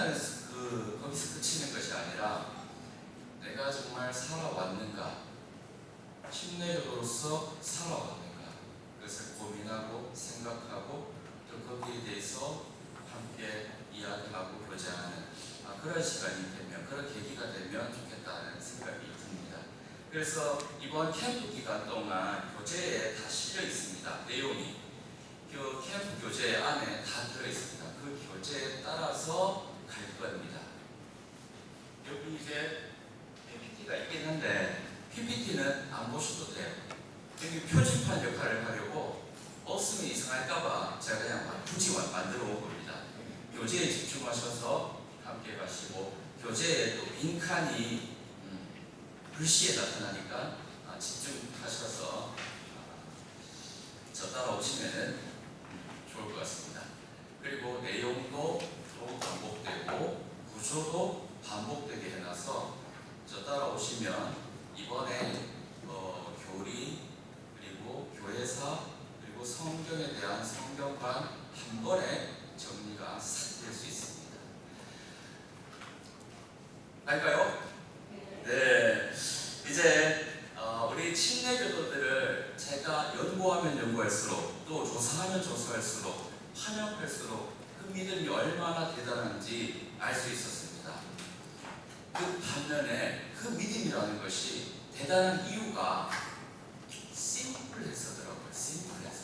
믿는다는 거기서 그치는 것이 아니라 내가 정말 살아왔는가, 침례교도로서 살아왔는가, 그것을 고민하고 생각하고 또 거기에 대해서 함께 이야기하고 교제하는 그런 시간이 되면, 그런 계기가 되면 좋겠다는 생각이 듭니다. 그래서 이번 캠프 기간 동안 교재에 다 실려 있습니다. 내용이 그 캠프 교재 안에 다 들어 있습니다. 그 교재에 따라서 갈 겁니다. 여기 이제 PPT가 있긴 한데 PPT는 안 보셔도 돼요. 여기 표지판 역할을 하려고 없으면 이상할까봐 제가 그냥 굳이 만들어 온 겁니다. 교재에 집중하셔서 함께 가시고, 교재에 또 빈칸이 글씨에 나타나니까 집중하셔서 저 따라오시면 좋을 것 같습니다. 그리고 내용도 또 반복되고 구조도 반복되게 해놔서 저 따라오시면 이번에 교리, 그리고 교회사, 그리고 성경에 대한 성경관 한 번에 정리가 싹 될 수 있습니다. 갈까요? 네. 이제 우리 침례교도들을 제가 연구하면 연구할수록, 또 조사하면 조사할수록, 환영할수록 그 믿음이 얼마나 대단한지 알 수 있었습니다. 그 반면에 그 믿음이라는 것이 대단한 이유가 심플해서더라고요. 심플해서.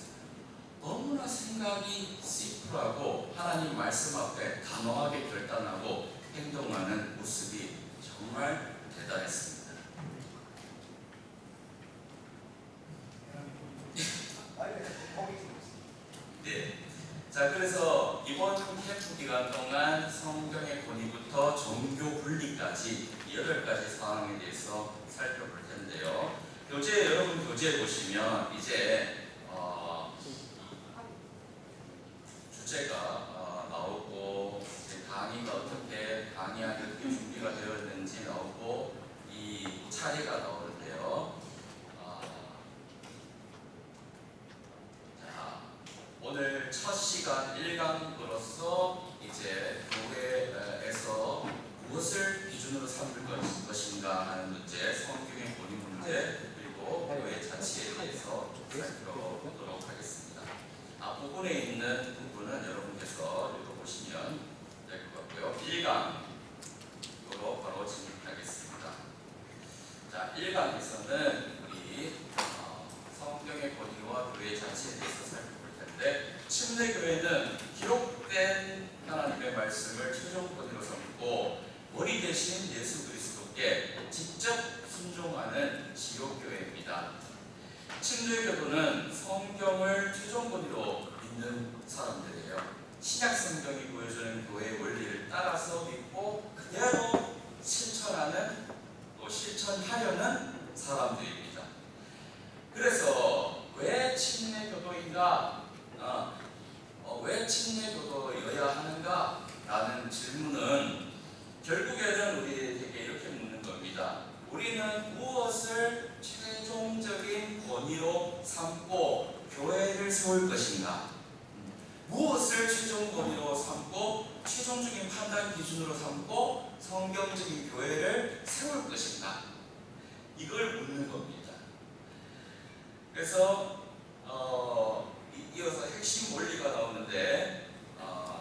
너무나 생각이 심플하고 하나님 말씀 앞에 단호하게 결단하고 행동하는 모습이 정말 대단했습니다. 네. 자, 그래서 이번 캠프 기간 동안 성경의 권위부터 종교 분리까지 8가지 사항에 대해서 살펴볼 텐데요. 여러분 교재 보시면 이제 주제가 나오고, 강의가 어떻게 강의하는 준비가 되어 있는지 나오고, 이 차례가 나오는데요. 자, 오늘 첫 시간 1강으로서 이제 교회에서 무엇을 기준으로 삼을 것인가 하는 문제, 성경의 권위 문제, 그리고 교회 자치에 대해서 살펴보도록 하겠습니다. 앞부분에 있는 부분은 여러분께서 읽어보시면 될 것 같고요. 1강으로 바로 진입하겠습니다. 자, 1강에서는 우리 성경의 권위와 교회 자치에 대해서 살펴볼 텐데, 침례교회는 기록된 하나님의 말씀을 최종 권위로 삼고 머리 대신 예수 그리스도께 직접 순종하는 지역교회입니다. 침례교도는 성경을 최종 권위로 믿는 사람들이에요. 신약 성경이 보여주는 교회의 원리를 따라서 믿고 그대로 실천하는, 또 실천하려는 사람들입니다. 그래서 왜 침례교도인가? 왜 침례교도여야 하는가? 라는 질문은 결국에는 우리에게 이렇게 묻는 겁니다. 우리는 무엇을 최종적인 권위로 삼고 교회를 세울 것인가? 무엇을 최종 권위로 삼고 최종적인 판단 기준으로 삼고 성경적인 교회를 세울 것인가? 이걸 묻는 겁니다. 그래서 이어서 핵심 원리가 나오는데,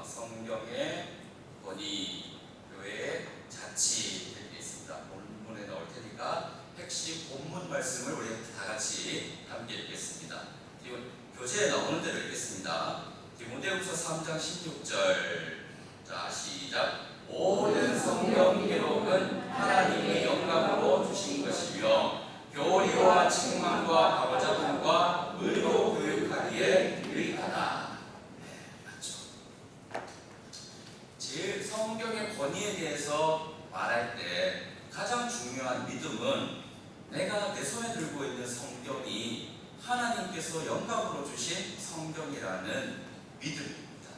성경의 권위, 교회의 자치 이렇게 있습니다. 본문에 나올 테니까 핵심 본문 말씀을 우리 다 같이 함께 읽겠습니다. 교재에 나오는 대로 읽겠습니다. 디모데후서 3장 16절. 자, 시작. 모든 성경 기록은 하나님의 영감으로 주신 것이며 교리와 책망과 바로잡음과 의로 교육하기에 유익하다. 네, 맞죠. 제일 성경의 권위에 대해서 말할 때 가장 중요한 믿음은 내가 내 손에 들고 있는 성경이 하나님께서 영감으로 주신 성경이라는 믿음입니다.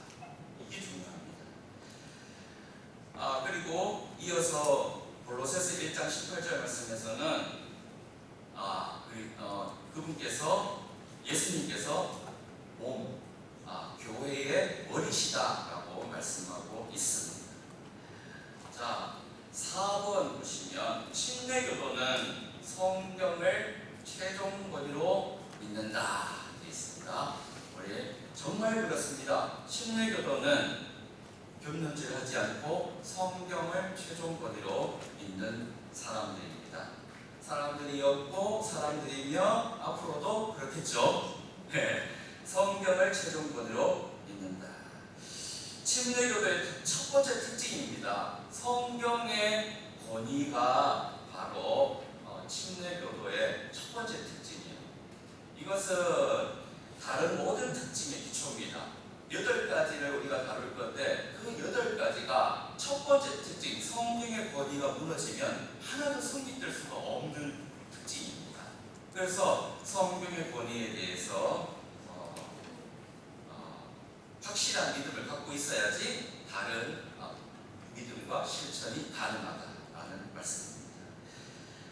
이게 중요합니다. 그리고 이어서 골로새서 1장 18절 말씀에서는 그분께서, 예수님께서 교회의 머리시다라고 말씀하고 있습니다. 근면죄하지 않고 성경을 최종 권위로 믿는 사람들입니다. 사람들이었고 사람들이며 앞으로도 그렇겠죠. 네, 성경을 최종 권위로 믿는다. 침례교도의 첫 번째 특징입니다. 성경의 권위가 바로 침례교도의 첫 번째 특징이에요. 이것은 다른 모든 특징의 기초입니다. 8가지를 우리가 다룰 건데 그 8가지가 첫 번째 특징, 성경의 권위가 무너지면 하나도 성립될 수가 없는 특징입니다. 그래서 성경의 권위에 대해서 확실한 믿음을 갖고 있어야지 다른 믿음과 실천이 가능하다라는 말씀입니다.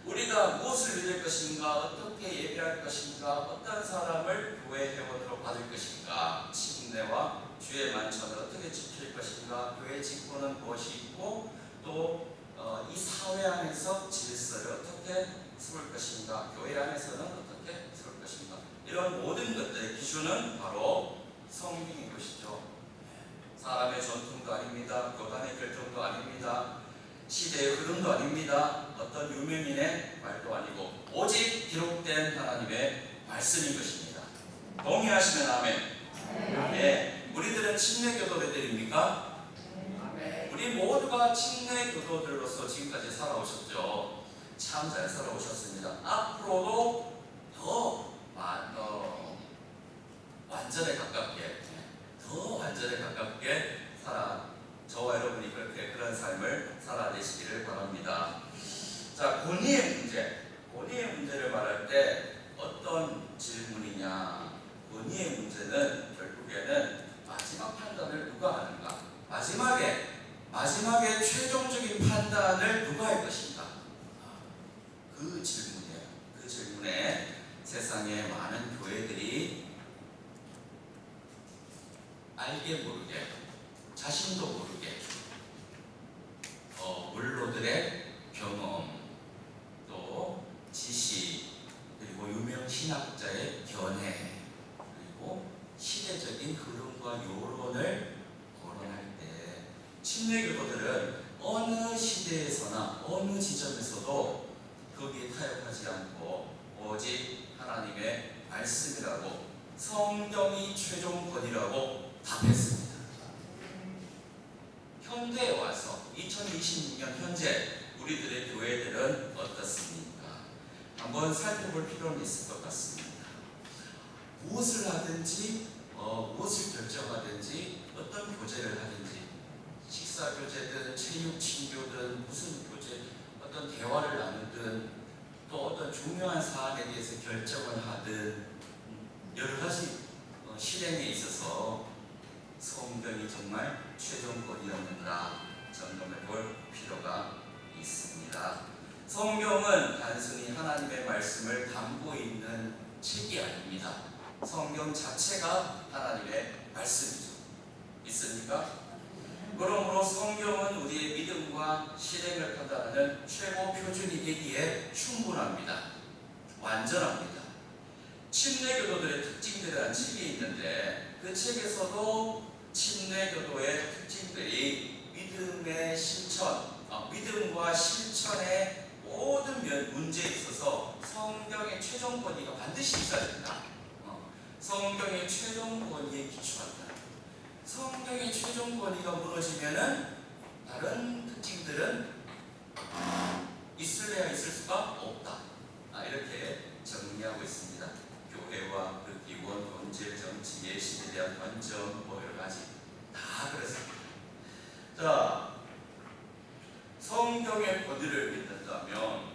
우리가 무엇을 믿을 것인가, 어떻게 예배할 것인가, 어떤 사람을 교회 회원으로 받을 것인가, 침례와 주의 만찬을 어떻게 지킬 것인가, 교회 직분은 무엇이 있고 또 이 사회 안에서 질서를 어떻게 세울 것인가, 교회 안에서는 어떻게 세울 것인가, 이런 모든 것들의 기준은 바로 성경인 것이죠. 사람의 전통도 아닙니다. 교단의 결정도 아닙니다. 시대의 흐름도 아닙니다. 어떤 유명인의 말도 아니고 오직 기록된 하나님의 말씀인 것입니다. 동의하시면 아멘. 네. 우리들은 침례교도들입니까? 우리 모두가 침례교도들로서 지금까지 살아오셨죠. 참 잘 살아오셨습니다. 앞으로도 더 완전에 가깝게, 더 완전에 가깝게 저와 여러분이 그런 삶을 살아내시기를 바랍니다. 자, 권위의 문제를 말할 때 어떤 질문이냐? 권위의 문제는 결국에는 마지막 판단을 누가 하는가? 마지막에 최종적인 판단을 누가 할 것인가? 그 질문이에요. 그 질문에 세상의 많은 교회들이 알게 모르게, 자신도 모르게 원로들의 경험, 또 지식, 그리고 유명 신학자의 견해, 그리고 시대적인 흐름과 여론을 거론할 때 침례교도들은 어느 시대에서나 어느 지점에서도 거기에 타협하지 않고 오직 하나님의 말씀이라고, 성경이 최종 권위라고 답했습니다. 현대에 와서 2026년 현재 우리들의 교회들은 어떻습니까? 한번 살펴볼 필요는 있을 것 같습니다. 무엇을 하든지 무엇을 결정하든지 어떤 교제를 하든지 식사 교제든 체육 친교든 무슨 교제, 어떤 대화를 나누든 또 어떤 중요한 사안에 대해서 결정을 하든 여러 가지 실행에 있어서 성경이 정말 최종 권위였는가 점검해 볼 필요가 있습니다. 성경은 단순히 하나님의 말씀을 담고 있는 책이 아닙니다. 성경 자체가 하나님의 말씀이죠. 있습니까? 그러므로 성경은 우리의 믿음과 실행을 판단하는 최고 표준이 되기에 충분합니다. 완전합니다. 침례교도들의 특징들이라는 책이 있는데 그 책에서도 침례교도의 특징들이 믿음의 실천, 믿음과 실천의 모든 문제에 있어서 성경의 최종 권위가 반드시 있어야 된다. 성경의 최종 권위에 기초한다. 성경의 최종 권위가 무너지면은 다른 특징들은 있을래야 있을 수가 없다. 이렇게 정리하고 있습니다. 교회와 그 기원, 본질, 정치, 예신에 대한 관점, 여러 가지 다 그렇습니다. 자, 성경의 권위를 믿는다면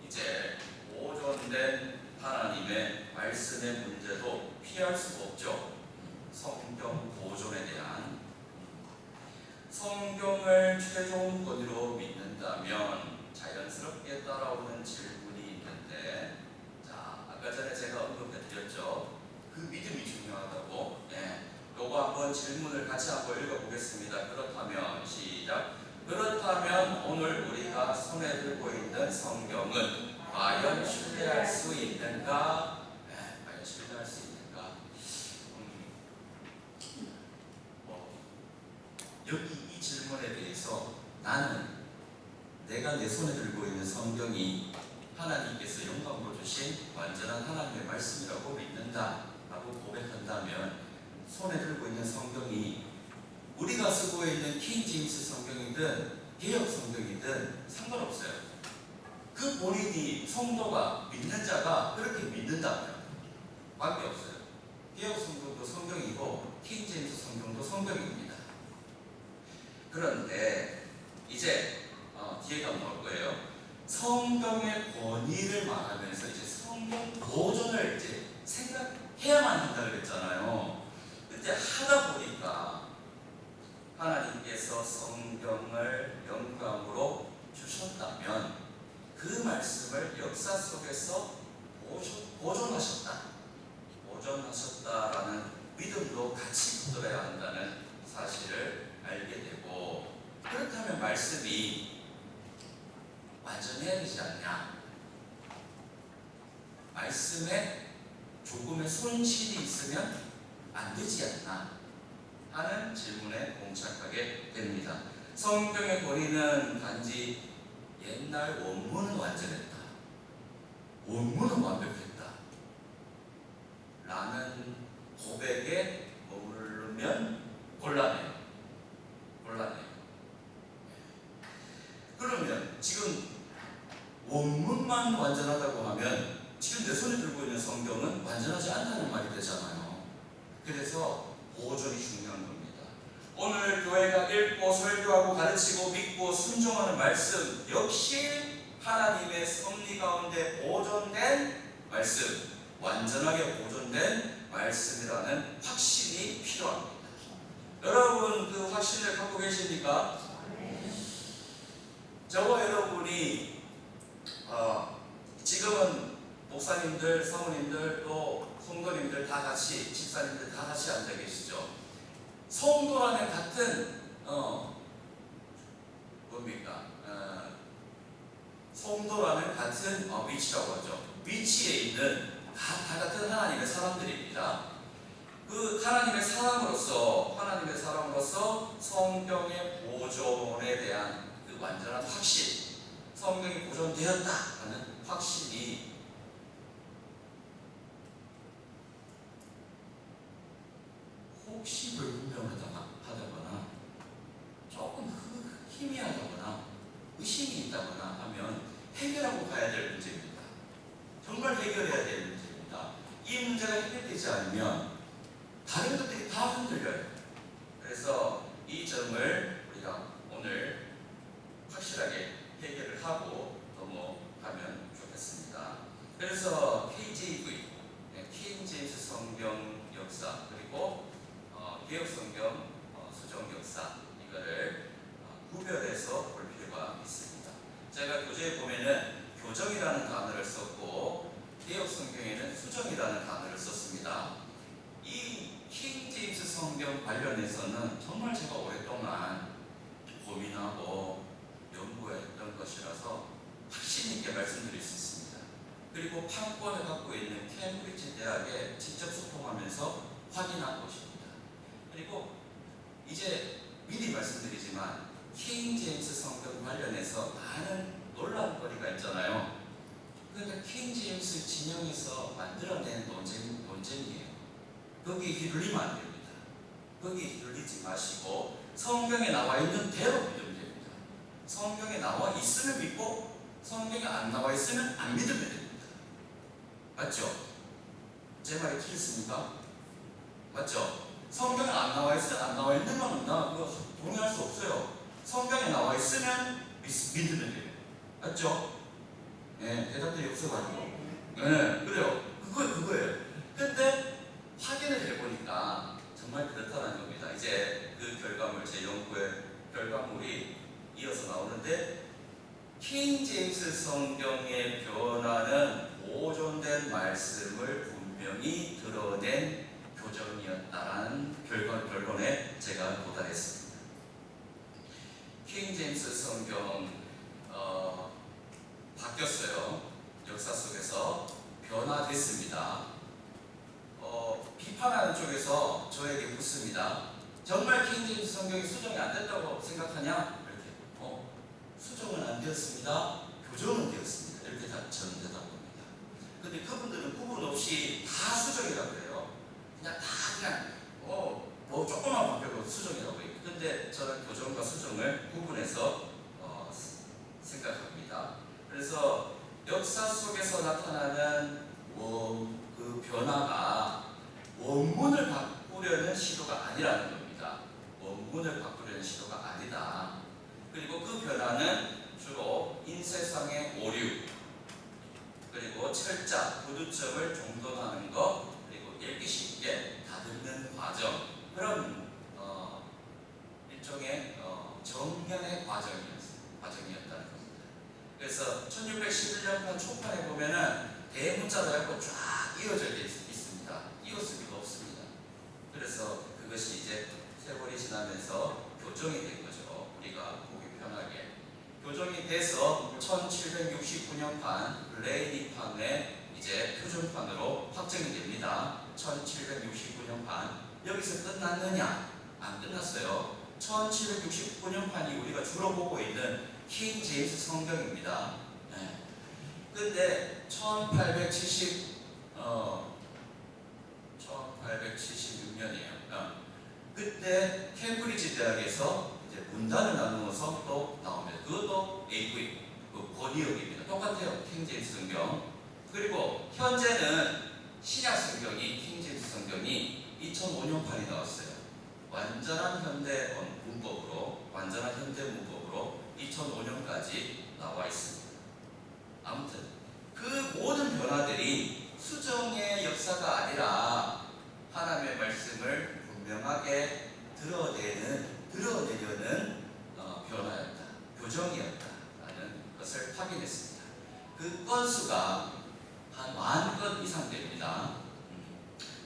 이제 보존된 하나님의 말씀의 문제도 피할 수가 없죠. 성경 보존에 대한, 성경을 최종 권위로 믿는다면 자연스럽게 따라오는 질문이 있는데, 자, 아까 전에 제가 언급해드렸죠. 그 믿음이 중요하다고. 요거 한번 질문을 같이 한번 읽어보겠습니다. 그렇다면 시작. 그렇다면 오늘 우리가 손에 들고 있는 성경은 과연 신뢰할 수 있는가? 과연 신뢰할 수 있는가? 이 질문에 대해서 나는 내가 내 손에 들고 있는 성경이 하나님께서 영감으로 주신 완전한 하나님의 말씀이라고 믿는다 라고 고백한다면, 손에 들고 있는 성경이 우리가 쓰고 있는 킹제임스 성경이든 개역 성경이든 상관없어요. 그 본인이 성도가 믿는 자가 그렇게 믿는다면 관계없어요. 개역 성경도 성경이고 킹제임스 성경도 성경입니다. 그런데 이제 뒤에가 나올 거예요. 성경의 권위를 말하면서 이제 성경 보존을 이제 생각해야만 한다 그랬잖아요. 근데 하다 보니까 하나님께서 성경을 영감으로 주셨다면 그 말씀을 역사 속에서 보존하셨다라는 믿음도 같이 붙들어야 한다는 사실을 알게 되고, 그렇다면 말씀이 완전해야 되지 않냐? 말씀에 조금의 손실이 있으면 안 되지 않나? 하는 질문에 봉착하게 됩니다. 성경의 권위는 단지 옛날 원문은 완전했다, 원문은 완벽했다 라는 고백에 머무르면 곤란해요. 그러면 지금 원문만 완전하다고 하면 지금 내 손에 들고 있는 성경은 완전하지 않다는 말이 되잖아요. 그래서 보존이 중요한 겁니다. 오늘 교회가 읽고 설교하고 가르치고 믿고 순종하는 말씀 역시 하나님의 섭리 가운데 보존된 말씀, 완전하게 보존된 말씀이라는 확신이 필요합니다. 여러분 그 확신을 갖고 계십니까? 저와 여러분이 지금은 목사님들, 사모님들, 또 성도님들 다 같이, 집사님들 다 같이 앉아 계시죠. 성도라는 같은 성도라는 같은 위치라고 하죠. 위치에 있는 다 같은 하나님의 사람들입니다. 그 하나님의 사람으로서 성경의 보존에 대한 그 완전한 확신, 성경이 보존되었다 하는 확신이 혹시 불분명하다거나 조금 희미하다거나 의심이 있다거나 하면 해결하고 가야 될 문제입니다. 정말 해결해야 될 문제입니다. 이 문제가 해결되지 않으면 다른 것들이 다 흔들려요. 그래서 이 점을 우리가 오늘 확실하게 해결을 하고 넘어가면 좋겠습니다. 그래서 KJV, 킹제임스 성경 역사, 그리고 개역 성경 수정 역사, 이거를 구별해서 볼 필요가 있습니다. 제가 교재에 보면은 교정이라는 단어를 썼고 개역 성경에는 수정이라는 단어를 썼습니다. 이 킹제임스 성경 관련해서는 정말 제가 오랫동안 고민하고 연구했던 것이라서 확신 있게 말씀드릴 수 있습니다. 그리고 판권을 갖고 있는 캠브리지 대학에 직접 소통하면서 확인한 것입니다. 그리고 이제 미리 말씀드리지만 킹제임스 성경 관련해서 많은 논란거리가 있잖아요. 그러니까 킹제임스 진영에서 만들어낸 논쟁이에요. 거기에 휘둘리면 안 됩니다. 거기에 휘둘리지 마시고 성경에 나와 있는 대로 믿으면 됩니다. 성경에 나와 있으면 믿고 성경에 안 나와 있으면 안 믿으면 됩니다. 맞죠? 제 말이 틀렸습니까? 맞죠? 성경에 안 나와 있으면 안 나와 있는 거는 나 그거 동의할 수 없어요. 성경에 나와 있으면 믿으면 돼요. 맞죠? 대답들이 없어가지고. 그래요. 그거예요. 근데 확인을 해보니까 정말 그렇다는 겁니다. 이제 그 결과물, 제 연구의 결과물이 이어서 나오는데, 킹제임스 성경의 변화는 보존된 말씀을 분명히 드러낸 교정이었다라는 결론에 제가 도달했습니다. 킹제임스 성경 바뀌었어요. 역사 속에서 변화됐습니다. 비판하는 쪽에서 저에게 묻습니다. 정말 킹제임스 성경이 수정이 안 됐다고 생각하냐? 이렇게 수정은 안 되었습니다. 교정은 되었습니다. 이렇게 다 저는 대답합니다. 근데 그분들은 구분 없이 다 수정이라고 해요. 그냥 다 그냥 뭐 조금만 바뀌어도 수정이라고 해요. 근데 저는 교정과 수정을 구분해서 생각합니다. 그래서 역사 속에서 나타나는 그 변화가 원문을 바꾸려는 시도가 아니라는 겁니다. 원문을 바꾸려는 시도가 아니다. 그리고 그 변화는 주로 인쇄상의 오류, 그리고 철자, 구두점을 정돈하는 것, 그리고 읽기 쉽게 다듬는 과정, 그런 일종의 정연의 과정이었다는 겁니다. 그래서 1611년판 초판에 보면은 대문자로 해서 쫙 이어져 있습니다. 이어쓰기가 없습니다. 그래서 그것이 이제 세월이 지나면서 교정이 된 거죠. 우리가 보기 편하게. 교정이 돼서 1769년판 블레이니판에 이제 표준판으로 확정이 됩니다. 1769년판. 여기서 끝났느냐? 안 끝났어요. 1769년판이 우리가 주로 보고 있는 킹 제임스 성경입니다. 근데 1876년이에요. 그때 캠브리지 대학에서 이제 문단을 나누어서 또 나옵니다. 그것도 AV, 번역입니다. 똑같아요. 킹 제임스 성경. 그리고 현재는 신약 성경이, 킹 제임스 성경이 2005년판이 나왔어요. 완전한 현대 문법으로, 완전한 현대 문법으로 2005년까지 나와 있습니다. 아무튼 그 모든 변화들이 수정의 역사가 아니라 하나님의 말씀을 분명하게 드러내려는 변화였다, 교정이었다라는 것을 확인했습니다. 그 건수가 한 10,000건 이상 됩니다.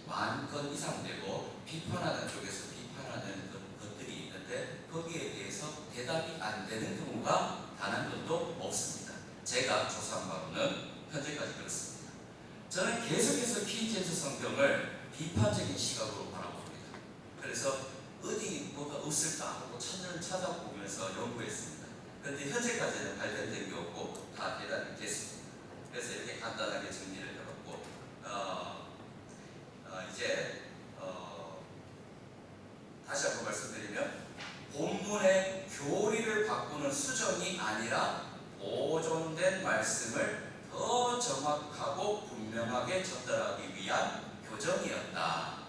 10,000건 이상 되고 비판하는 쪽에서 비판하는 것들이 있는데 거기에 대해서 대답이 안 되는 경우가 단 한 건도 없습니다. 제가 조사한 바로는 현재까지 그렇습니다. 저는 계속해서 킹 제임스 성경을 비판적인 시각으로 바라봅니다. 그래서 어디 뭐가 없을까 하고 찾아보면서 연구했습니다. 그런데 현재까지는 발견된 게 없고 다 대답이 됐습니다. 그래서 이렇게 간단하게 정리를 해봤고 이제 다시 한번 말씀드리면 본문의 교리를 바꾸는 수정이 아니라 보존된 말씀을 더 정확하고 분명하게 전달하기 위한 교정이었다.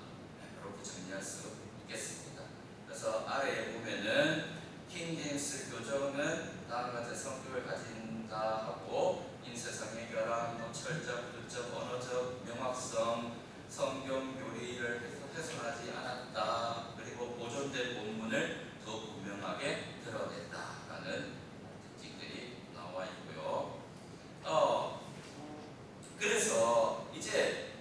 이렇게 정리할 수 있겠습니다. 그래서 아래에 보면은 킹 제임스 교정은 다음과 같은 성격을 가진다 하고 인쇄상의 결함, 철자, 구두점, 언어적 명확성, 성경 교리를 훼손하지 않았다. 그리고 보존된 본문을 더 분명하게 드러냈다라는 특징들이 나와 있고요. 그래서 이제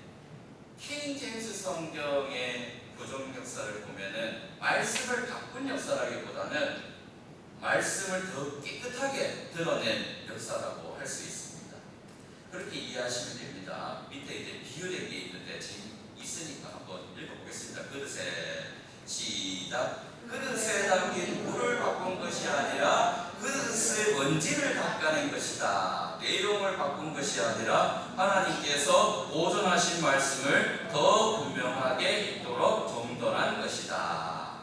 킹 제임스 성경의 교정 역사를 보면은 말씀을 바꾼 역사라기보다는 말씀을 더 깨끗하게 드러낸 역사라고 할 수 있습니다. 그렇게 이해하시면 됩니다. 밑에 이제 비유된 게 있는데 지금 있으니까 한번 읽어보겠습니다. 그릇에 시작. 그릇에 담긴 물을 바꾼 것이 아니라 그릇의 먼지를 닦아낸 것이다. 내용을 바꾼 것이 아니라 하나님께서 보존하신 말씀을 더 분명하게 읽도록 정돈한 것이다.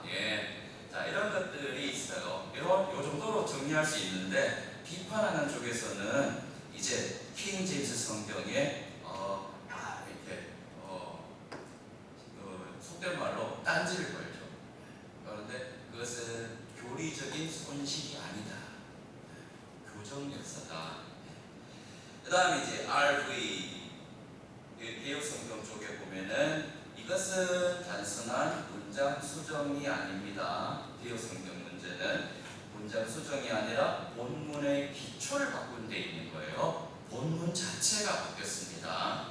자, 이런 것들이 있어요. 요 정도로 정리할 수 있는데 비판하는 쪽에서는 이제 킹 제임스 성경에 이렇게 속된 말로 딴지를 걸죠. 그런데 그것은 교리적인 손실이 아니다. 교정 역사다. 그 다음에 이제 RV 개혁 성경 쪽에 보면은 이것은 단순한 문장 수정이 아닙니다. 개혁 성경 문제는 문장 수정이 아니라 본문의 기초를 바꾼 데 있는 거예요. 본문 자체가 바뀌었습니다.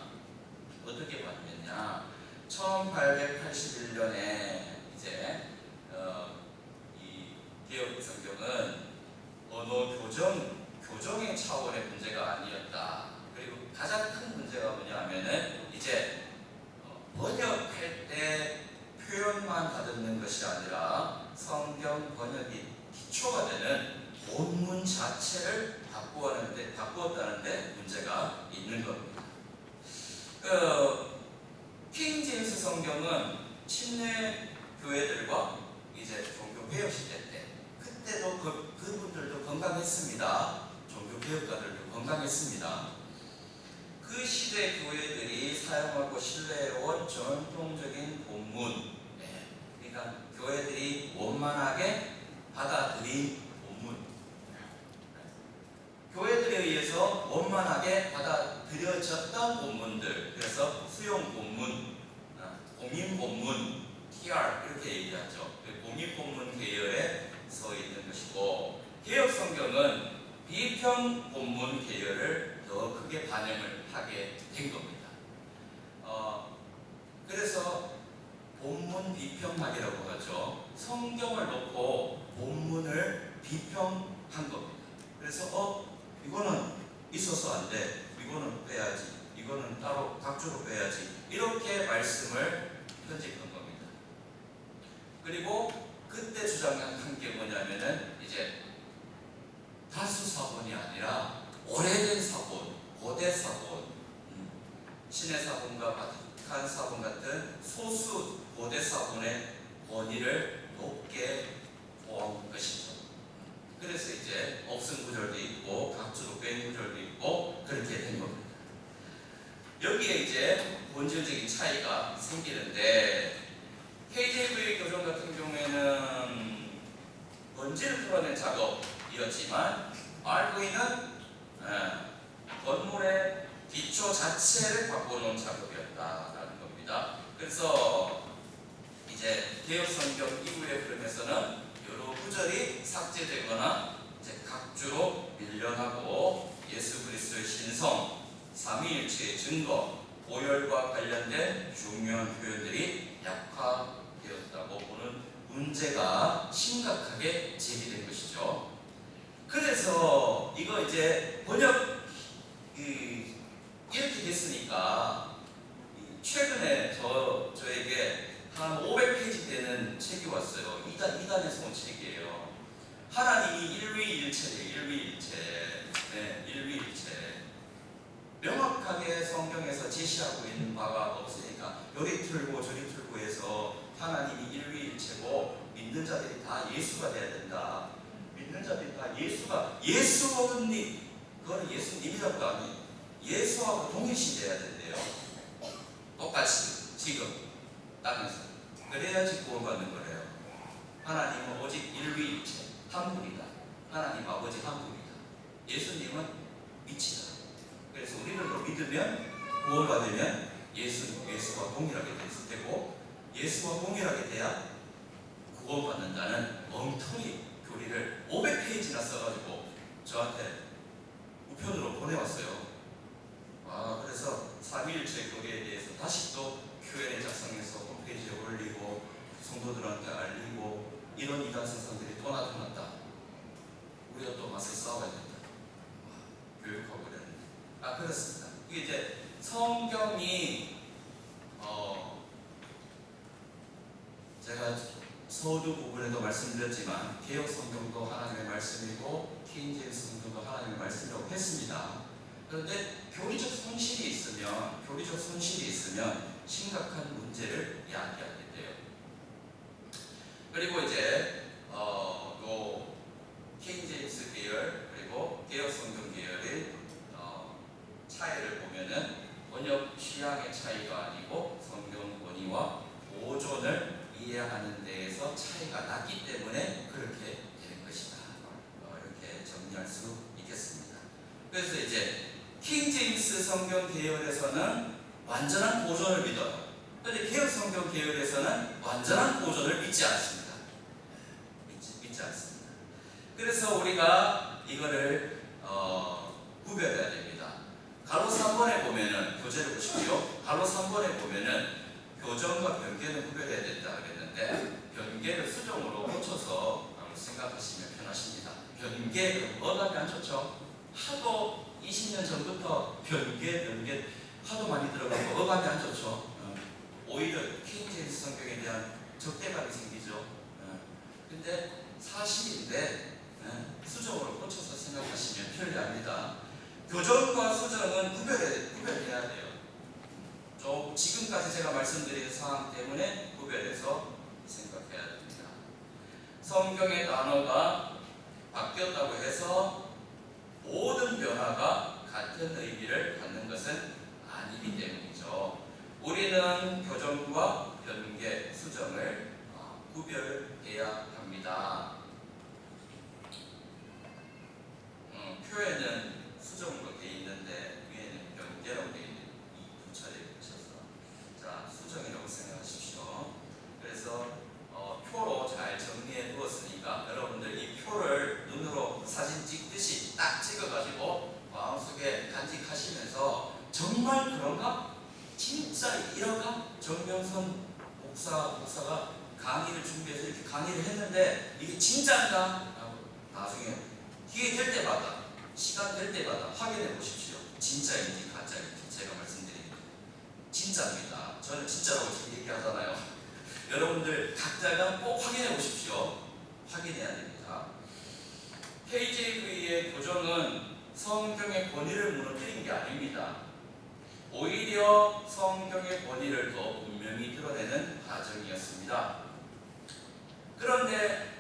어떻게 바뀌었냐? 1881년에 이제 이 개혁 성경은 언어 교정의 차원의 문제가 아니었다. 그리고 가장 큰 문제가 뭐냐면은 이제 번역할 때 표현만 다듬는 것이 아니라 건강했습니다. 종교 개혁가들도 건강했습니다. 그 시대 교회들이 사용하고 신뢰해온 전통적인 본문, 그러니까 교회들이 원만하게 받아들인 본문, 교회들에 의해서 원만하게 받아들여졌던 본문들, 그래서 수용 본문, 공인 본문, TR 이렇게 얘기하죠. 공인 본문 계열에 서 있는 것이고, 개혁 성경은 비평 본문 계열을 더 크게 반영을 하게 된 겁니다. 그래서 본문 비평학이라고 하죠. 성경을 놓고 본문을 비평한 겁니다. 그래서 이거는 있어서 안 돼, 이거는 빼야지, 이거는 따로 각주로 빼야지, 이렇게 말씀을 편집한 겁니다. 그리고 그때 주장한 게 뭐냐면은 이제 다수 사본이 아니라 오래된 사본, 고대 사본, 신의 사본과 바티칸 사본 같은 소수 고대 사본의 권위를 높게 보호한 것이죠. 그래서 이제 없은 구절도 있고 각주로 뺀 구절도 있고 그렇게 된 겁니다. 여기에 이제 본질적인 차이가 생기는데, KJV 교정 같은 경우에는 본질을 풀어낸 작업이었지만 RV는 건물의 기초 자체를 바꿔놓은 작업이었다라는 겁니다. 그래서 이제 개혁 성경 이후의 흐름에서는 여러 구절이 삭제되거나 이제 각주로 밀려나고 예수 그리스도의 신성, 삼위일체의 증거, 보혈과 관련된 중요한 표현들이 약화되었다고 보는 문제가 심각하게 제기된 것이죠. 그래서 이거 이제 번역 이렇게 됐으니까 최근에 저에게 한 500페이지 되는 책이 왔어요. 2단에서 온 책이에요. 하나님이 일위일체예요. 일위일체. 명확하게 성경에서 제시하고 있는 바가 없으니까 요리 틀고 저리 틀고 해서 하나님이 일위일체고 믿는 자들이 다 예수가 돼야 된다. 믿는 자들이 다 예수님, 그거는 예수님이라고 하니 예수하고 동일시돼야 된대요. 똑같이 지금 땅에서 그래야지 구원받는 거래요. 하나님은 오직 일위일체, 한 분이다. 하나님 아버지 한 분이다. 예수님은 미치다. 그래서 우리를 믿으면 구원받으면 예수와 동일하게 됐을 테고, 예수와 동일하게 돼야 구원받는다는 엉터리 교리를 500페이지나 써가지고 저한테 우편으로 보내왔어요. 그래서 삼위일체 교리에 대해서 다시 또 Q&A 작성해서 홈페이지에 올리고 성도들한테 알리고, 이런 이단 세상들이 또 나타났다. 우리가 또 맞서 싸워야 된다. 교육하고 그랬는데 그렇습니다. 이게 이제 성경이 제가 서두 부분에도 말씀드렸지만 개혁 성경도 하나님의 말씀이고 킹제임스 성경도 하나님의 말씀이라고 했습니다. 그런데 교리적 손실이 있으면 심각한 문제를 야기하게 돼요. 그리고 이제 요 킹제임스 계열 그리고 개혁 성경 계열의 차이를 보면은 번역 취향의 차이가 아니고 성경 권위와 보존을 이해하는 데에서 차이가 났기 때문에 그렇게 되는 것이다. 이렇게 정리할 수 있겠습니다. 그래서 이제 킹제임스 성경 계열에서는 완전한 보존을 믿어요. 그런데 개혁 성경 계열에서는 완전한 보존을 믿지 않습니다. 믿지 않습니다. 그래서 우리가 이거를 구별해야 됩니다. 가로 3번에 보면은, 교재를 보시고요. 가로 3번에 보면은 교정과 변개는 구별해야 된다 그랬는데, 변개를 수정으로 고쳐서 생각하시면 편하십니다. 변개, 어감이 안 좋죠? 하도 20년 전부터 변개 하도 많이 들어가고 어감이 안 좋죠. 오히려 킹제임스 성경에 대한 적대감이 생기죠. 근데 사실인데 수정으로 고쳐서 생각하시면 편리합니다. 교정과 수정은 구별해야 돼요. 지금까지 제가 말씀드린 사항 때문에 구별해서 생각해야 됩니다. 성경의 단어가 바뀌었다고 해서 큰 의미를 갖는 것은 아니기 때문이죠. 우리는 교정과 변개, 수정을 구별해야 합니다. 표에는 수정으로 되어 있는데 위에는 변개라고 되어 있는 이 두 차례 붙여서 자 수정이라고 생각하십시오. 그래서 표로 잘 정리해 두었으니까 여러분들 이 표를 눈으로 사진 찍듯이 딱 찍어가지고 마음속에 간직하시면서 정말 그런가? 진짜 이런가? 정명선 목사가 강의를 준비해서 이렇게 강의를 했는데 이게 진짜인가? 나중에 기회 될 때마다 시간 될 때마다 확인해 보십시오. 진짜인지 가짜인지 제가 말씀드립니다. 진짜입니다. 저는 진짜라고 지금 얘기하잖아요. 여러분들 각자가 꼭 확인해 보십시오. 확인해야 됩니다. KJV의 교정은 성경의 권위를 무너뜨린 게 아닙니다. 오히려 성경의 권위를 더 분명히 드러내는 과정이었습니다. 그런데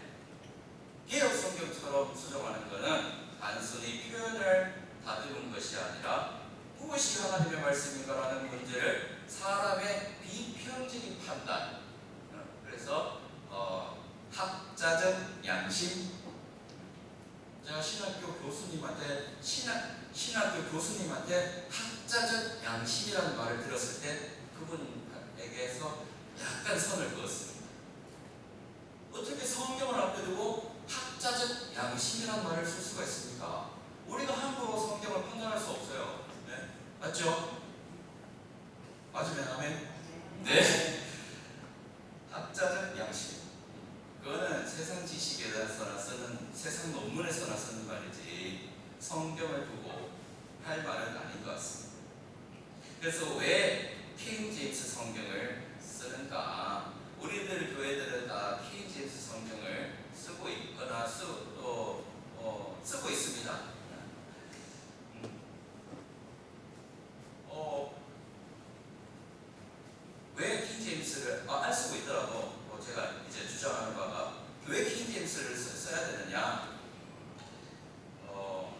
개혁 성경처럼 수정하는 것은 단순히 표현을 다듬은 것이 아니라 무엇이 하나님의 말씀인가라는 문제를 사람의 비평적인 판단, 그래서 학자적 양심. 제가 신학교 교수님한테 학자적 양심이라는 말을 들었을 때 그분에게서 약간 선을 그었습니다. 어떻게 성경을 앞에 두고 학자적 양심이라는 말을 쓸 수가 있습니까? 우리가 함부로 성경을 판단할 수 없어요. 네? 맞죠? 맞으면 아멘? 네. 학자적 양심. 그거는 세상 지식에서나 쓰는, 세상 논문에서나 쓰는 말이지 성경을 두고 할 말은 아닌 것 같습니다. 그래서 왜 킹 제임스 성경을 쓰는가? 우리들 교회들은 다 킹 제임스 성경을 쓰고 있거나 쓰고 있습니다. 왜 킹 제임스를 안 쓰고 있더라도 제가 이제 주장하는 바가 왜 킹 제임스를 써야 되느냐?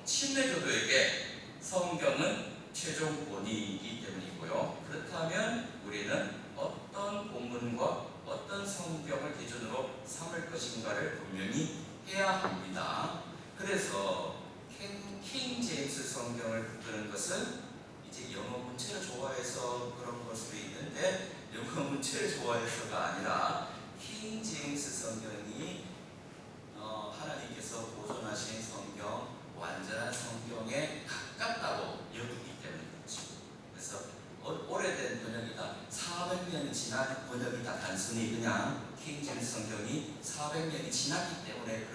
침례교도에게 성경은 최종 본이기 때문이고요. 그렇다면 우리는 어떤 본문과 어떤 성경을 기준으로 삼을 것인가를 분명히 해야 합니다. 그래서 킹 제임스 성경을 붙드는 것은 이제 영어 문체를 좋아해서 그런 걸 수도 있는데 영어 문체를 좋아해서가 아니라 킹 제임스 성경이 하나님께서 보존하신 성경, 완전한 성경에 가깝다고 여기기 때문이죠. 그래서 오래된 번역이다, 400년이 지난 번역이다, 단순히 그냥 킹 제임스 성경이 400년이 지났기 때문에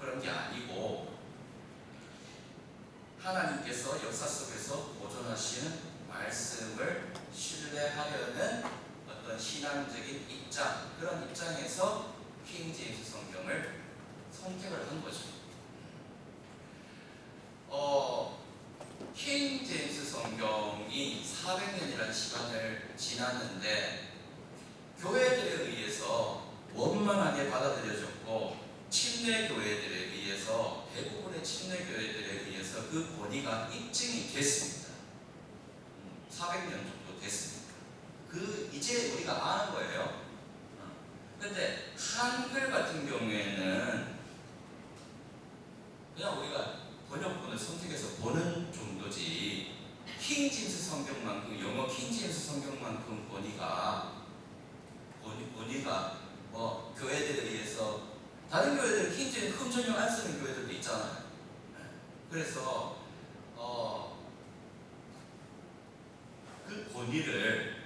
그런 게 아니고 하나님께서 역사 속에서 보존하시는 말씀을 신뢰하려는 어떤 신앙적인 입장, 그런 입장에서 킹 제임스 성경을 선택을 한 거죠. 킹 제임스 성경이 400년이라는 시간을 지났는데 교회들에 의해서 원만하게 받아들여졌고 침례 교회들에 의해서, 대부분의 침례 교회들에 의해서 그 권위가 입증이 됐습니다. 400년 정도 됐습니다. 이제 우리가 아는 거예요. 근데 한글 같은 경우에는 그냥 우리가 번역본을 선택해서 보는 정도지 킹 제임스 성경만큼, 영어 킹 제임스 성경만큼 권위가 교회들에 의해서, 다른 교회들은 킹 제임스 흠전용 안 쓰는 교회들도 있잖아요. 그래서 그 권위를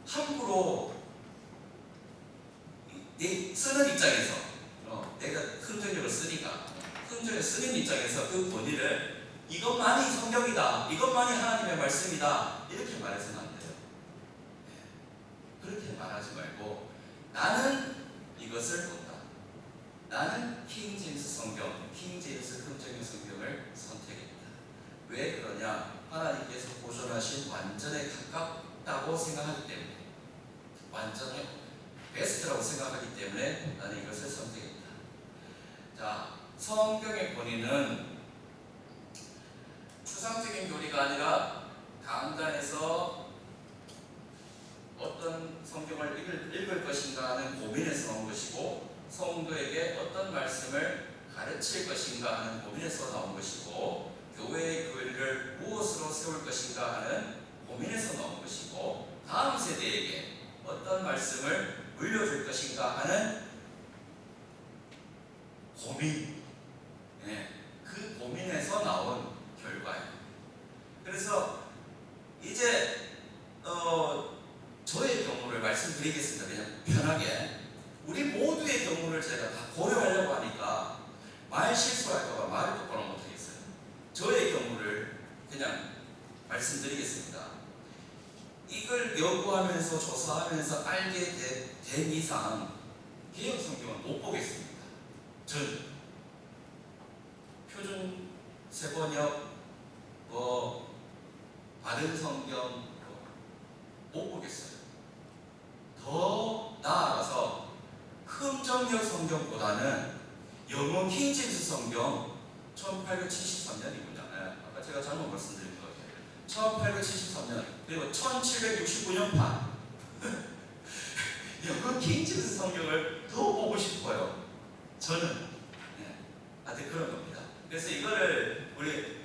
함부로 쓰는 입장에서 내가 흠전용을 쓰니까 흠전용을 쓰는 입장에서 그 권위를 이것만이 성경이다, 이것만이 하나님의 말씀이다 이렇게 말해서는 안 돼요. 그렇게 말하지 말고 나는 이것을 본다. 나는 킹 제임스 성경, 킹 제임스 흠전용 성경을 선택했다. 왜 그러냐? 하나님께서 보존하신 완전에 가깝다고 생각하기 때문에, 완전에 베스트라고 생각하기 때문에 나는 이것을 선택했다. 자, 성경의 권위는 추상적인 교리가 아니라 강단에서 어떤 성경을 읽을 것인가 하는 고민에서 나온 것이고, 성도에게 어떤 말씀을 가르칠 것인가 하는 고민에서 나온 것이고, 교회의 교리를 무엇으로 세울 것인가 하는 고민에서 나온 것이고, 다음 세대에게 어떤 말씀을 물려줄 것인가 하는 고민, 그 고민에서 나온 결과예요. 그래서 이제 저의 경우를 말씀드리겠습니다. 그냥 편하게. 우리 모두의 경우를 제가 다 고려하려고 하니까 말 실수할까봐 말을 똑바로 못하겠어요. 저의 경우를 그냥 말씀드리겠습니다. 이걸 연구하면서 조사하면서 알게 된 이상 개역 성경은 못 보겠습니다. 전 표준 세번역 바른 성경 못 보겠어요. 더 나아가서 흠정역 성경보다는 영어 킹제임스 성경 1873년이군요. 아까 제가 잘못 말씀드린 것 같아요. 1873년 그리고 1769년판 영어 킹제임스 성경을 더 보고 싶어요. 저는 하여튼 그런 겁니다. 그래서 이거를 우리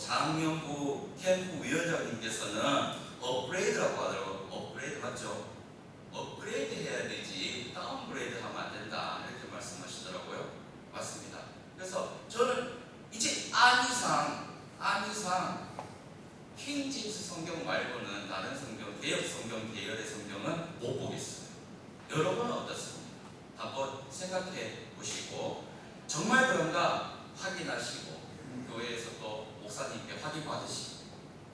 장영구 캠프 위원장님께서는 업그레이드라고 하더라고요. 업그레이드 맞죠? 업그레이드 해야 되지 다운그레이드 하면 안 된다 이렇게 말씀하시더라고요. 맞습니다. 그래서 저는 이제 안 이상 킹제임스 성경 말고는 다른 성경, 개역 성경 계열의 성경은 못 보겠어요. 여러분은 어떻습니까? 한번 생각해 보시고 정말 그런가 확인하시고 교회에서 또 목사님께 확인 받으시고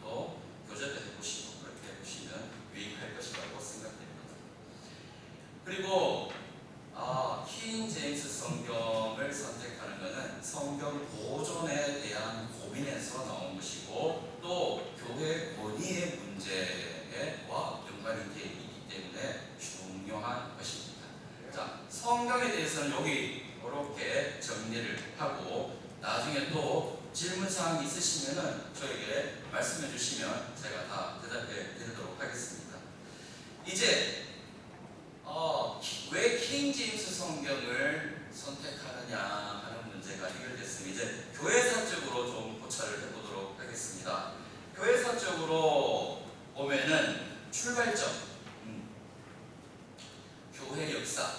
또 교제도 해보시고 그렇게 해보시면 유익할 것이라고 생각됩니다. 그리고 킹제임스 성경을 선택하는 것은 성경 보존에 대한 고민에서 나온 것이고 또 교회 권위의 문제와 연관이 되어 있기 때문에 중요한 것입니다. 자, 성경에 대해서는 여기 이렇게 정리를 하고 나중에 또 질문사항이 있으시면 저에게 말씀해 주시면 제가 다 대답해 드리도록 하겠습니다. 이제 왜 킹제임스 성경을 선택하느냐 하는 문제가 해결됐으면 이제 교회사적으로 좀 고찰을 해보도록 하겠습니다. 교회사적으로 보면은 출발점, 교회 역사,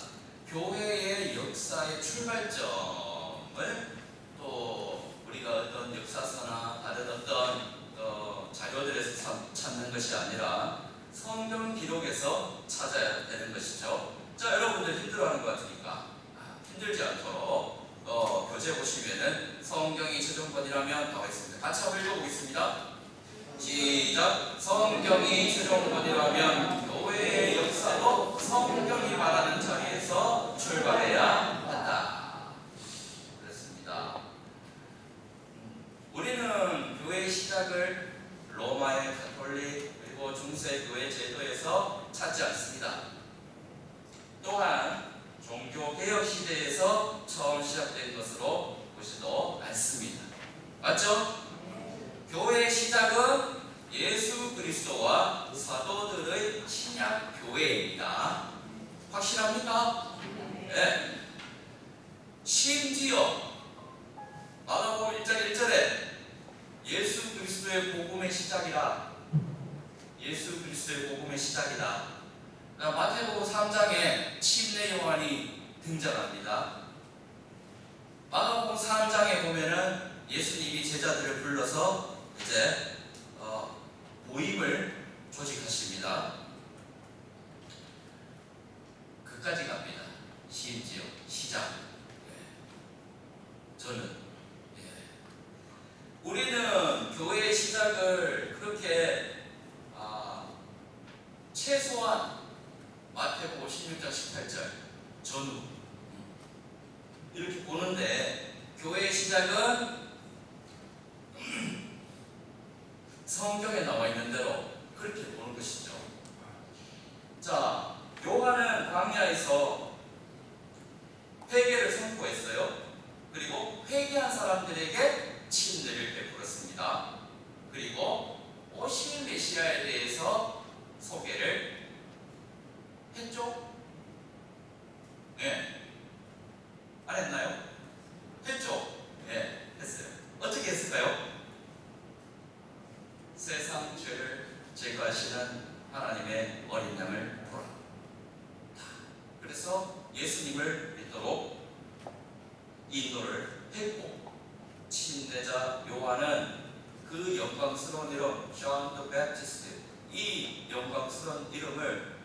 교회의 역사의 출발점을 또 우리가 어떤 역사서나 다른 어떤 자료들에서 찾는 것이 아니라 성경 기록에서 찾아야 되는 것이죠. 자, 여러분들 힘들어하는 것 같으니까 힘들지 않도록 교재 보시면은 성경이 최종권이라면 나와 있습니다. 같이 한번 읽어보겠습니다. 시작. 성경이 최종권이라면 교회의 역사도 성경이 말하는 자리에서 출발해야 한다. 그렇습니다. 우리는 교회의 시작을 로마의 가톨릭 그리고 중세교회 제도에서 찾지 않습니다. 또한 종교개혁 시대에서 처음 시작된 것으로 보지도 않습니다. 맞죠? 교회의 시작은 예수 그리스도와 사도들의 신약 교회입니다. 확실합니까? 네. 심지어 마가복음 1장 1절에 예수 그리스도의 복음의 시작이라. 예수 그리스도의 복음의 시작이다. 마태복음 3장에 침례 요한이 등장합니다. 마가복음 3장에 보면은 예수님이 제자들을 불러서 이제 모임을 조직하십니다. 그까지 갑니다. 심지어 시작. 저는 우리는 교회의 시작을 그렇게 최소한 마태복음 16장 18절 전후 이렇게 보는데 교회의 시작은 성경에 나와 있는 대로 그렇게 보는 것이죠. 자, 요한은 광야에서 회개를 선포했어요. 그리고 회개한 사람들에게 침례를 베풀었습니다. 그리고 오실 메시아에 대해서 소개를 했죠? 네. 안 했나요? 했죠? 네, 했어요. 어떻게 했을까요? 세상 죄를 제거하시는 하나님의 어린 양을 보라. 그래서 예수님을 믿도록 인도를 했고, 침례자 요한은 그 영광스러운 이름 John the Baptist, 이 영광스러운 이름을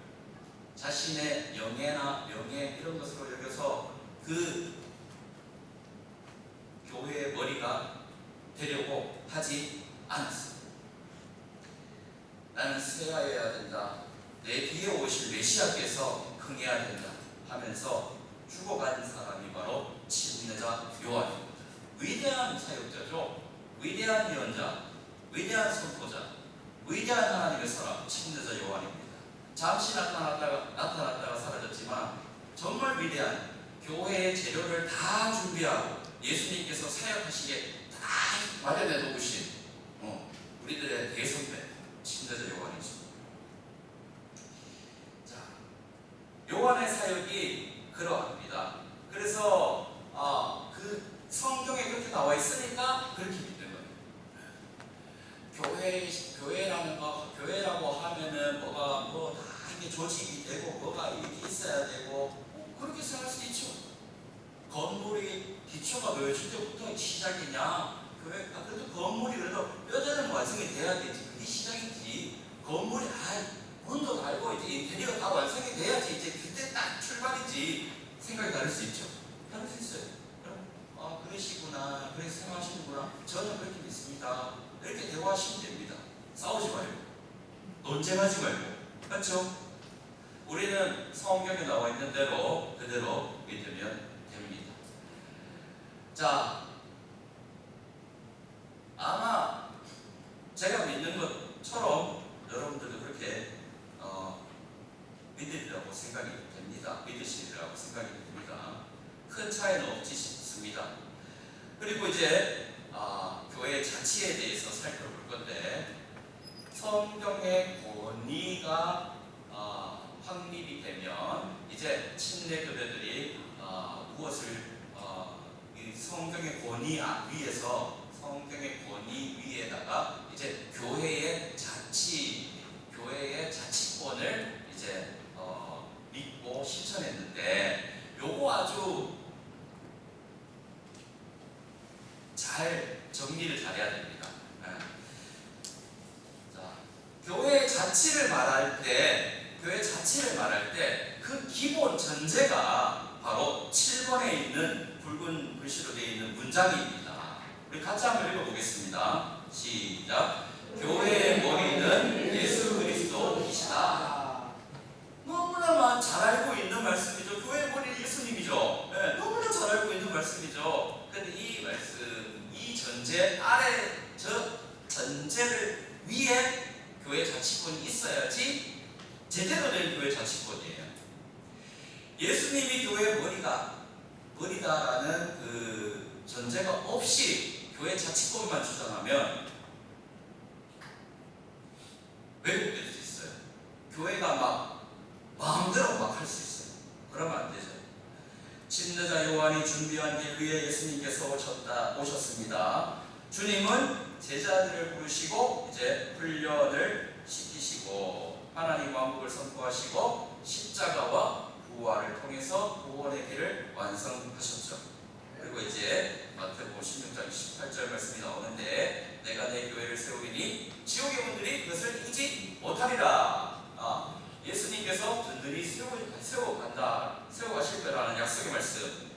자신의 영예나 명예 이런 것으로 여겨서 그 교회의 머리가 되려고 하지 않았습니다. 나는 쇠하여야 된다, 내 뒤에 오실 메시아께서 흥해야 된다 하면서 죽어간 사람이 바로 침례자 요한입니다. 위대한 사역자죠. 위대한 예언자, 위대한 선포자, 위대한 하나님의 사람, 침례자 요한입니다. 잠시 나타났다가 사라졌지만 정말 위대한, 교회의 재료를 다 준비하고 예수님께서 사역하시기에 다 마련해 놓으신 우리들의 대선배 침례자 요한이죠. 자, 요한의 사역이 그러합니다. 그래서 그 성경에 그렇게 나와 있으니까 그렇게 믿는 거예요. 교회라고 하면은 뭐 다 이게 조직이 되고 뭐가 이렇게 있어야 되고 그렇게 생각할 수도 있죠. 건물이 기초가 몇십 때부터 시작이냐? 교회가 그래도 건물이 그래도 뼈대는 완성이 돼야 되지. 그게 시작이지. 건물이 문도 달고 이제 인테리어 다 완성이 돼야지 이제 그때 딱 출발이지. 생각이 다를 수 있죠. 다를 수 있어요. 그럼 그러시구나, 그렇게 생각하시는구나, 저는 그렇게 믿습니다, 이렇게 대화하시면 됩니다. 싸우지 말고, 논쟁하지 말고. 맞죠? 우리는 성경에 나와 있는 대로 그대로 믿으면 됩니다. 자, 아마 제가 믿는 것처럼 여러분들도 그렇게 믿으리라고 생각이 됩니다. 믿으시리라고 생각이 됩니다. 큰 차이는 없지 싶습니다. 그리고 이제 교회 자치에 대해서 살펴볼 건데, 성경의 권위가 확립이 되면 이제 침례 교회들이 무엇을 이 성경의 권위 위에서, 성경의 권위 위에다가 이제 교회의 자치권을 이제 믿고 실천했는데, 요거 아주 잘 정리를 잘해야 됩니다. 자, 교회의 자치를 말할 때 그 기본 전제가 바로 7번에 있는 붉은 글씨로 되어 있는 문장입니다. 우리 같이 한번 읽어보겠습니다. 시작. 교회의 머리는 예수 그리스도이시다. 너무나 잘 알고 있는 말씀이죠. 교회의 머리는 예수님이죠. 네, 너무나 잘 알고 있는 말씀이죠. 그런데 이 말씀, 이 전제 아래, 저 전제를 위에 교회 자치권이 있어야지 제대로 된 교회 자치권이에요. 예수님이 교회의 머리다라는 그 전제가 없이 교회 자치권만 주장하면 왜곡될 수 있어요. 교회가 막 마음대로 막 할 수 있어요. 그러면 안 되죠. 침례자 요한이 준비한 길 위에 예수님께서 오셨습니다. 주님은 제자들을 부르시고 이제 훈련을 시키시고 하나님 왕국을 선포하시고 십자가와 부활을 통해서 구원의 길을 완성하셨죠. 그리고 이제 마태복음 16장 18절 말씀이 나오는데, 내가 내 교회를 세우리니 지옥의 문들이 그것을 이기지 못하리라. 예수님께서 든든히 세워가실 거라는 약속의 말씀.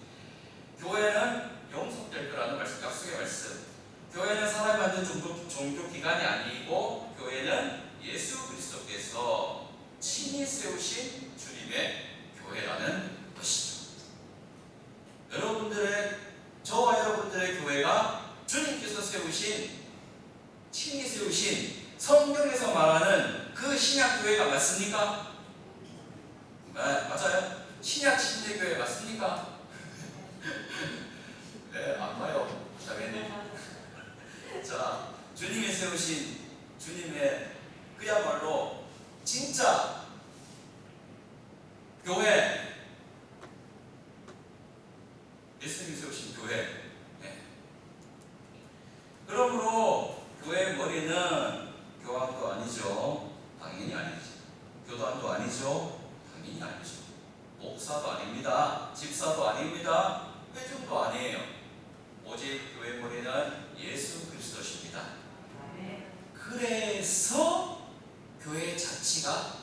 교회는 영속될 거라는 말씀, 약속의 말씀. 교회는 사람이 만든 종교기관이 아니고 교회는 예수 그리스도께서 친히 세우신 주님의 교회라는 것이죠. 저와 여러분들의 교회가 주님께서 친히 세우신 성경에서 말하는 그 신약교회가 맞습니까? 맞아요? 신약 침례교회 맞습니까? 네, 아파요. 자, 주님이 세우신 주님의 그야말로 진짜 교회, 예수님이 세우신 교회. 네. 그러므로 교회의 머리는 교황도 아니죠. 당연히 아니죠. 교단도 아니죠. 당연히 아니죠. 목사도 아닙니다. 집사도 아닙니다. 회중도 아니에요. 오직 교회의 머리는 예수 그리스도십니다. 그래서 교회의 자치가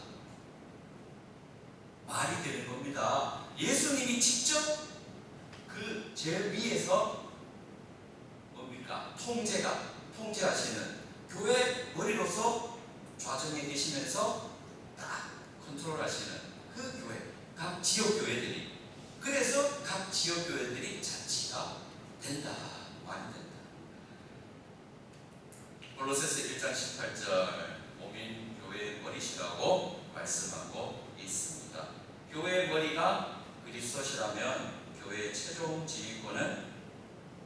말이 되는 겁니다. 예수님이 직접 그 제일 위에서 뭡니까? 통제하시는 교회 머리로서 좌정에 계시면서 딱 컨트롤하시는 그 교회, 각 지역 교회들이. 그래서 각 지역 교회들이 자치가 된다, 많이 된다. 골로새서 1장 18절 몸인 교회의 머리시라고 말씀하고 있습니다. 교회의 머리가 그리스도시라면 교회의 최종 지휘권은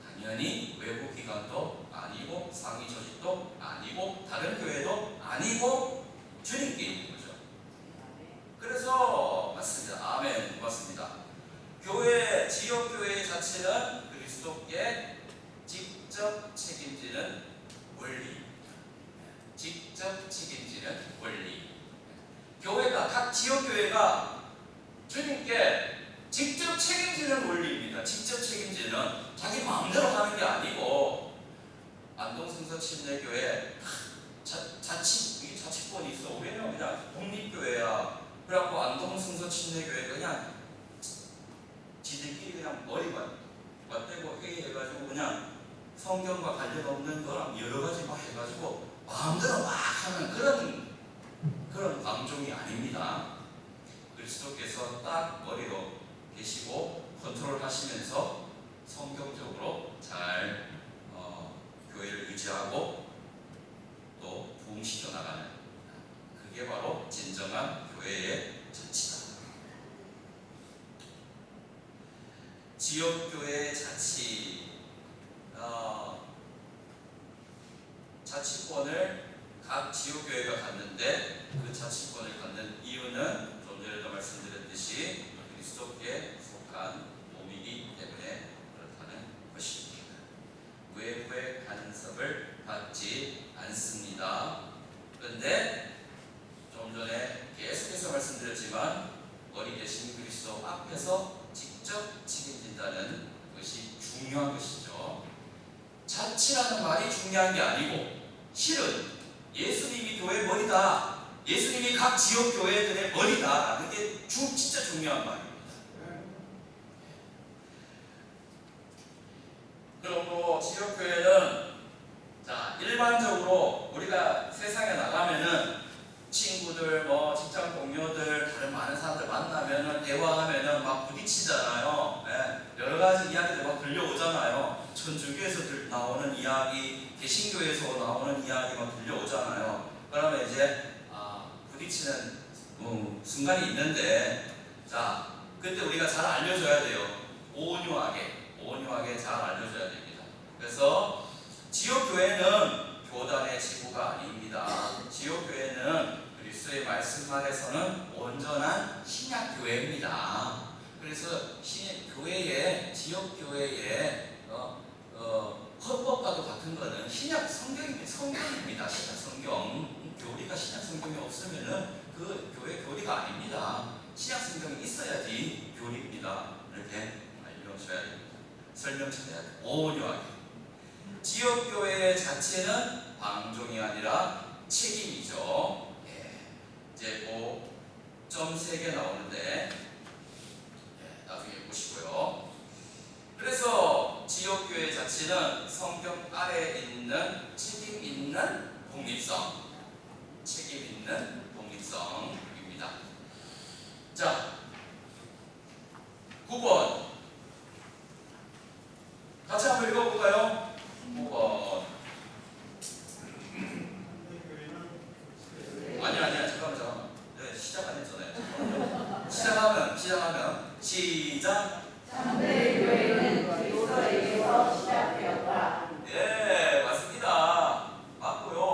당연히 외부 기관도 아니고 상위 조직도 아니고 다른 교회도 아니고 주님께 있는 거죠. 그래서 맞습니다. 아멘. 고맙습니다. 교회, 지역 교회의 자체는 그리스도께 직접 책임지는 원리. 직접 책임지는 원리. 교회가, 각 지역 교회가 주님께 직접 책임지는 원리입니다. 직접 책임지는, 자기 마음대로 하는 게 아니고, 안동성서 침례교회 자치권이 있어. 우리는 그냥 독립교회야. 그래갖고 안동성서 침례교회 그냥 지들끼리 그냥 머리 맞대고 회의해가지고 그냥 성경과 관련 없는 거랑 여러 가지 막 해가지고 마음대로 막 하는 그런 방종이 아닙니다. 그리스도께서 딱 머리로 계시고 컨트롤 하시면서 성경적으로 잘 교회를 유지하고 또 부흥시켜 나가는, 그게 바로 진정한 교회의 자치다. 지역교회의 자치, 자치권을 각 지역교회가 갖는데, 그 자치권을 갖는 이유는 좀 전에도 말씀드렸듯이 그리스도께 속한 몸이기 때문에 그렇다는 것입니다. 외부의 간섭을 받지 않습니다. 그런데 좀 전에 계속해서 말씀드렸지만 머리 대신 그리스도 앞에서 직접 책임진다는 것이 중요한 것이죠. 자치라는 말이 중요한 게 아니고, 실은 예수님이 교회 머리다, 예수님이 각 지역 교회들의 머리다, 그게 진짜 중요한 말입니다. 그리고 지역 교회는 일반적으로 우리가 세상에 나가면은 친구들, 직장 동료들, 다른 많은 사람들 만나면은 대화하면은 막 부딪히잖아요. 여러 가지 이야기들 막 들려오잖아요. 천주교에서 나오는 이야기, 개신교에서 나오는 이야기 막 들려오잖아요. 그러면 이제 부딪히는 순간이 있는데, 그때 우리가 잘 알려줘야 돼요. 온유하게 잘 알려줘야 됩니다. 그래서 지역교회는 교단의 지부가 아닙니다. 지역교회는 그리스도의 말씀 아래서는 온전한 신약교회입니다. 그래서 교회의, 지역교회의 헌법과도 같은 거는 신약 성경입니다. 신약 성경. 교리가 신약 성경이 없으면은 그 교회 교리가 아닙니다. 신약 성경이 있어야지 교리입니다. 이렇게 알려줘야 됩니다. 설명줘야 돼요. 온유하게. 지역교회의 자체는 방종이 아니라 책임이죠. 이제 점 3개 나오는데 나중에 보시고요. 그래서 지역교회 자체는 성경 아래에 있는 책임 있는 독립성, 독립성입니다. 자, 9번 같이 한번 읽어볼까요? 9번. 아니야 잠깐만. 네, 시작 안 했잖아요. 시작하면 시작. 참된 교회는 그리스도에게서 시작되었다. 예, 맞습니다. 맞고요.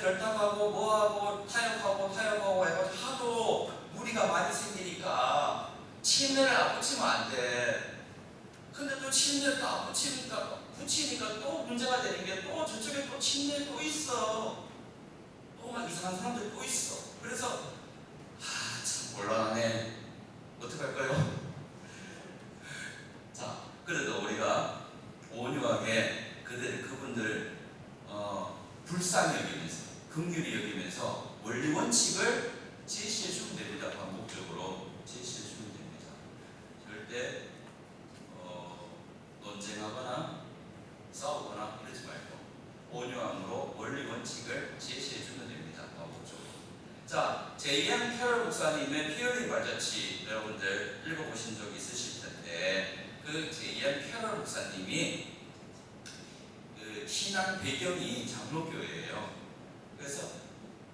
결탁하고 뭐하고 타협하고 해가지고 하도 무리가 많이 생기니까 침례를 안 붙이면 안 돼. 근데 또 침례를 다 붙이니까 또 문제가 되는 게 또 저쪽에 또 침례 또 있어. 또 막 이상한 사람들 또 있어. 그래서 참 곤란하네. 어떡할까요? 자, 그래도 우리가 온유하게 그분들 불쌍히 여기면서 긍휼히 여기면서 원리 원칙을 제시해 주면 됩니다. 반복적으로 제시해 주면 됩니다. 절대 논쟁하거나 싸우거나 이러지 말고 온유함으로 원리 원칙을 제시해 주면 됩니다. 반복적으로. 자, 제이안 캐럴 목사님의 피어링 발자취 여러분들 읽어보신 적 있으실 텐데 그 제이안 캐럴 목사님이 그 신앙 배경이 장로교회예요. 그래서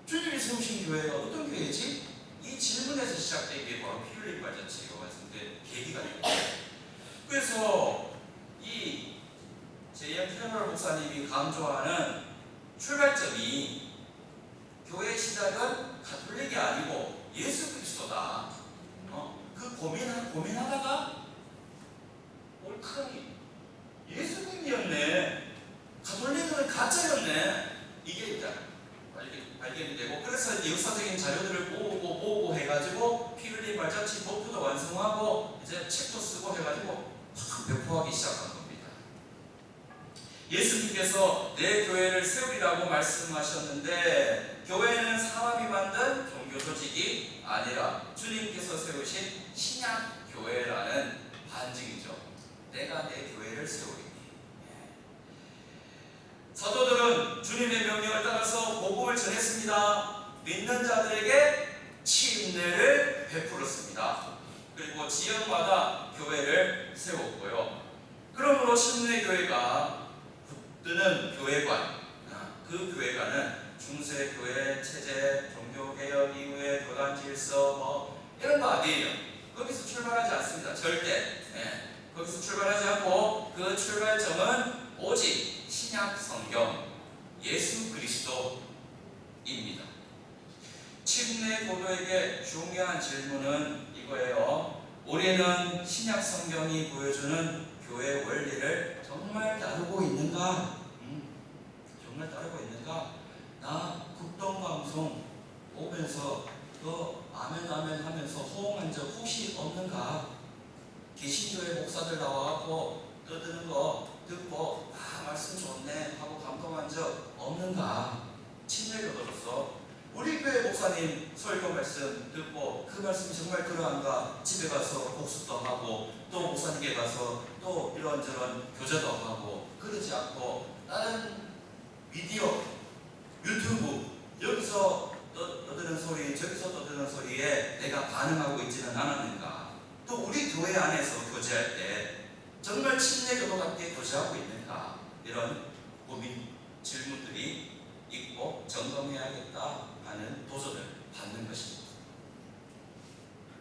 주님이 세우신 교회가 어떤 교회지? 이 질문에서 시작된 게 바로 피어링 발자취가 왔는데 계기가 됐어요. 그래서 이 제이안 캐럴 목사님이 강조하는 출발점이 교회 시작은 가톨릭이 아니고 예수 그리스도다. 그 고민하다가 옳다니 예수님이었네. 가톨릭은 가짜였네. 이게 일단 발견이 되고, 그래서 이제 역사적인 자료들을 보고 해가지고 피흘린 발자취 도표도 완성하고 이제 책도 쓰고 해가지고 막 배포하기 시작한 겁니다. 예수님께서 내 교회를 세우리라고 말씀하셨는데 교회는 사람이 만든 종교 조직이 아니라 주님께서 세우신 신약 교회라는 반증이죠. 내가 내 교회를 세우리니. 사도들은 주님의 명령을 따라서 복음을 전했습니다. 믿는 자들에게 침례를 베풀었습니다. 그리고 지역마다 교회를 세웠고요. 그러므로 침례교회가 붙드는 교회관, 그 교회관은 중세교회 체제, 종교개혁 이후의 교단질서 이런 거 아니에요. 거기서 출발하지 않습니다. 절대. 거기서 출발하지 않고 그 출발점은 오직 신약 성경 예수 그리스도입니다. 침례 고도에게 중요한 질문은 이거예요. 우리는 신약 성경이 보여주는 교회 원리를 정말 따르고 있는가? 정말 따르고 있는가? 나 국동방송 오면서 너 아멘 하면서 호응한 적 혹시 없는가? 개신교회 목사들 나와갖고 떠드는 거 듣고 말씀 좋네 하고 감동한 적 없는가? 침례교도로서 우리 교회 목사님 설교 말씀 듣고 그 말씀이 정말 그러한가? 집에 가서 복습도 하고 또 목사님께 가서 또 이런저런 교제도 하고 그러지 않고 다른 미디어, 유튜브 여기서 떠드는 소리 저기서 떠드는 소리에 내가 반응하고 있지는 않았는가? 또 우리 교회 안에서 교제할 때 정말 침례교도답게 교제하고 있는가? 이런 고민, 질문들이 있고 점검해야겠다 하는 도전을 받는 것입니다.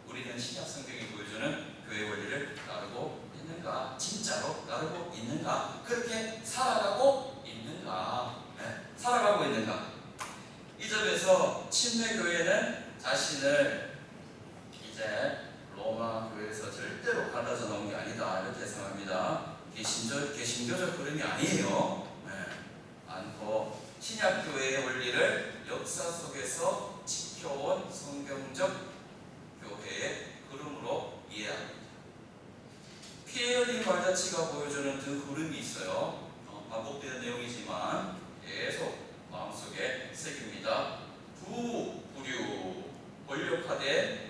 우리는 신약 성경이 보여주는 교회 원리를 따르고 있는가? 진짜로 따르고 있는가? 그렇게 살아가고 있는가? 살아가고 있는가? 이 점에서 침례교회는 자신을 이제 로마 교회에서 절대로 갈라져 나온 게 아니다 이렇게 생각합니다. 개신교적 흐름이 아니에요. 않고 신약교회의 원리를 역사 속에서 지켜온 성경적 교회의 흐름으로 이해합니다. 피에어링 발자취가 보여주는 그 흐름이 있어요. 반복되는 내용이지만 계속 마음속에 새깁니다. 부부류 권력화된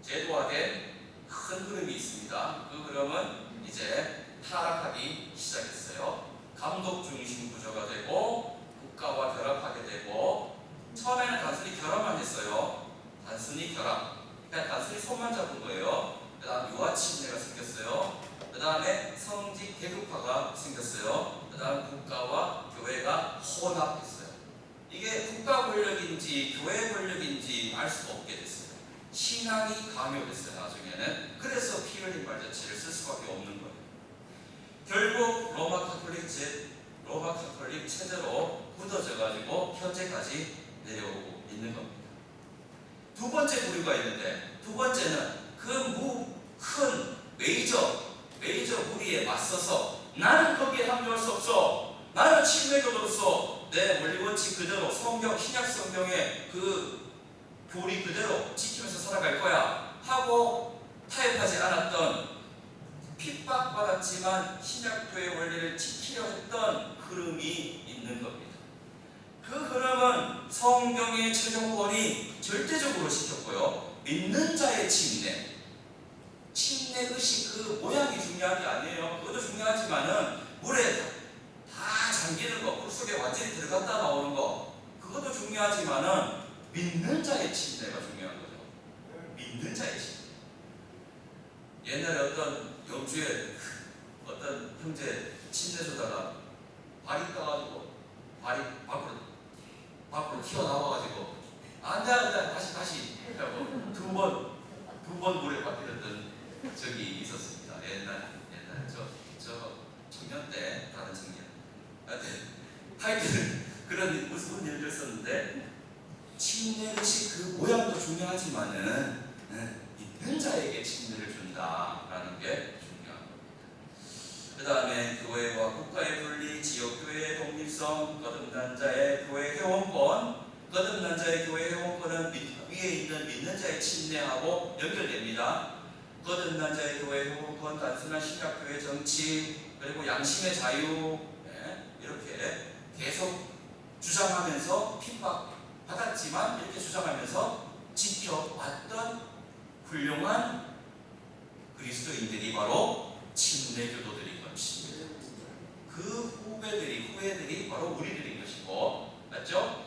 제도화된 큰 흐름이 있습니다. 그 흐름은 이제 타락하기 시작했어요. 감독 중심 구조가 되고 국가와 결합하게 되고 처음에는 단순히 결합만 했어요. 단순히 결합. 그냥 단순히 손만 잡은 거예요. 그 다음 유아 침례가 생겼어요. 그 다음에 성경 로마 카톨릭 체제로 굳어져가지고 현재까지 내려오고 있는 겁니다. 두 번째 부류가 있는데, 두 번째는 그 큰 메이저 무리에 맞서서 나는 거기에 합류할 수 없어. 나는 침례교도로서 내 원리 원칙 그대로 성경, 신약 성경의 그 교리 그대로 지키면서 살아갈 거야 하고 타협하지 않았던, 핍박받았지만 신약교의 원리를 지키려 했던 흐름이 있는 겁니다. 그 흐름은 성경의 최종권이 절대적으로 지켰고요. 믿는 자의 침례 의식 그 모양이 중요한 게 아니에요. 그것도 중요하지만은 물에 다 잠기는 거, 물 속에 완전히 들어갔다 나오는 거, 그것도 중요하지만은 믿는 자의 침례가 중요한 거죠. 믿는 자의 침례. 옛날에 어떤 영주에 어떤 형제 침례 주다가 발이 떠가지고 발이 밖으로 튀어나와가지고 안돼 다시 하고 두 번 물에 빠뜨렸던 적이 있었습니다. 옛날 저 청년 때, 다른 청년 하여튼 그런 무서운 일도 있었는데, 침례 의식 그 모양도 중요하지만은 믿는 자에게 침례를 준다라는 게 중요한 겁니다. 그 다음에 교회와 국가의 분리, 지역교회의 독립성, 거듭난 자의 교회 회원권. 거듭난 자의 교회 회원권은 위에 있는 믿는 자의 침례하고 연결됩니다. 거듭난 자의 교회 회원권, 단순한 신약교회 정치, 그리고 양심의 자유, 이렇게 계속 주장하면서 핍박받았지만 이렇게 주장하면서 지켜왔던 훌륭한 그리스도인들이 바로 침례교도들인 것입니다. 그 후예들이 바로 우리들인 것이고, 맞죠?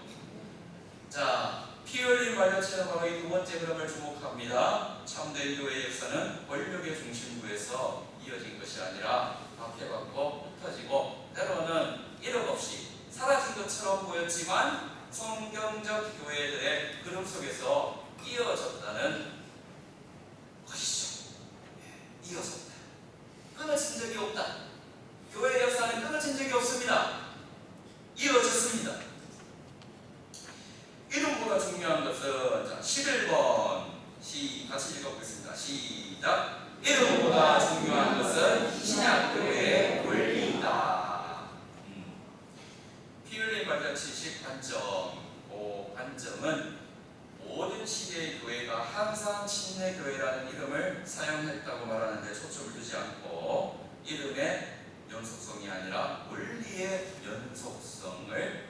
자, 피 흘린 발자취는 바로 이 두 번째 흐름을 주목합니다. 참된 교회의 역사는 권력의 중심부에서 이어진 것이 아니라 박해받고 흩어지고 때로는 이력 없이 사라진 것처럼 보였지만 성경적 교회들의 흐름 속에서 이어졌다는 것이죠. 이어졌다. 끊어진 적이 없다. 교회의 역사는 끊어진 적이 없습니다. 이어졌습니다. 이름보다 중요한 것은, 자, 11번 같이 읽어보겠습니다. 시작. 이름보다 중요한 것은 신약교회의 원리이다. 피 흘린 발자취식 관점. 관점은 모든 시대의 교회가 항상 침례교회라는 이름을 사용했다고 말하는데 초점을 두지 않고 이름의 연속성이 아니라 원리의 연속성을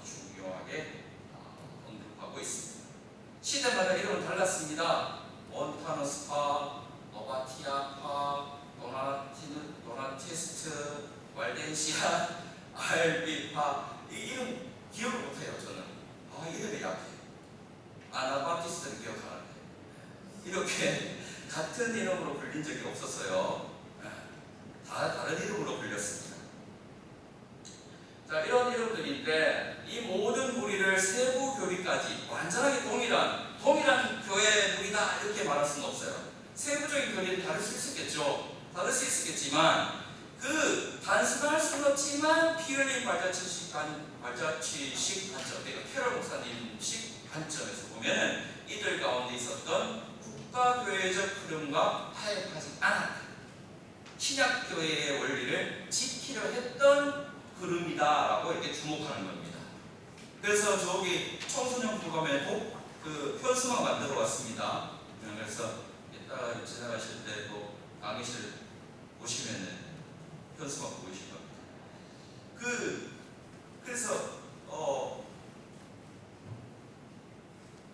중요하게 언급하고 있습니다. 시대마다 이름은 달랐습니다. 몬타너스파, 노바티아파, 도나티스트, 왈덴시아, 알비파. 이 이름 기억을 못해요. 저는 이름이 약해. 아나바티스트를 기억하는데 이렇게 같은 이름으로 불린 적이 없었어요. 다 다른 이름으로 불렸습니다. 자, 이런 이름들인데 이 모든 무리를 세부 교리까지 완전하게 동일한 교회 무리다 이렇게 말할 수는 없어요. 세부적인 교리는 다를 수 있었겠죠. 다를 수 있었겠지만 그 단순할 수는 없지만 피 흘린 발자취식 관점, 그러니까 캐럴 목사님식 관점에서 보면 이들 가운데 있었던 국가교회적 흐름과 타협하지 않았다. 신약교회의 원리를 지키려 했던 흐름이다라고 이렇게 주목하는 겁니다. 그래서 저기 청소년 부감에 그 편수막 만들어 왔습니다. 그래서 이따가 지나가실 때 또 강의실 보시면은 편수막 보이실 겁니다. 그래서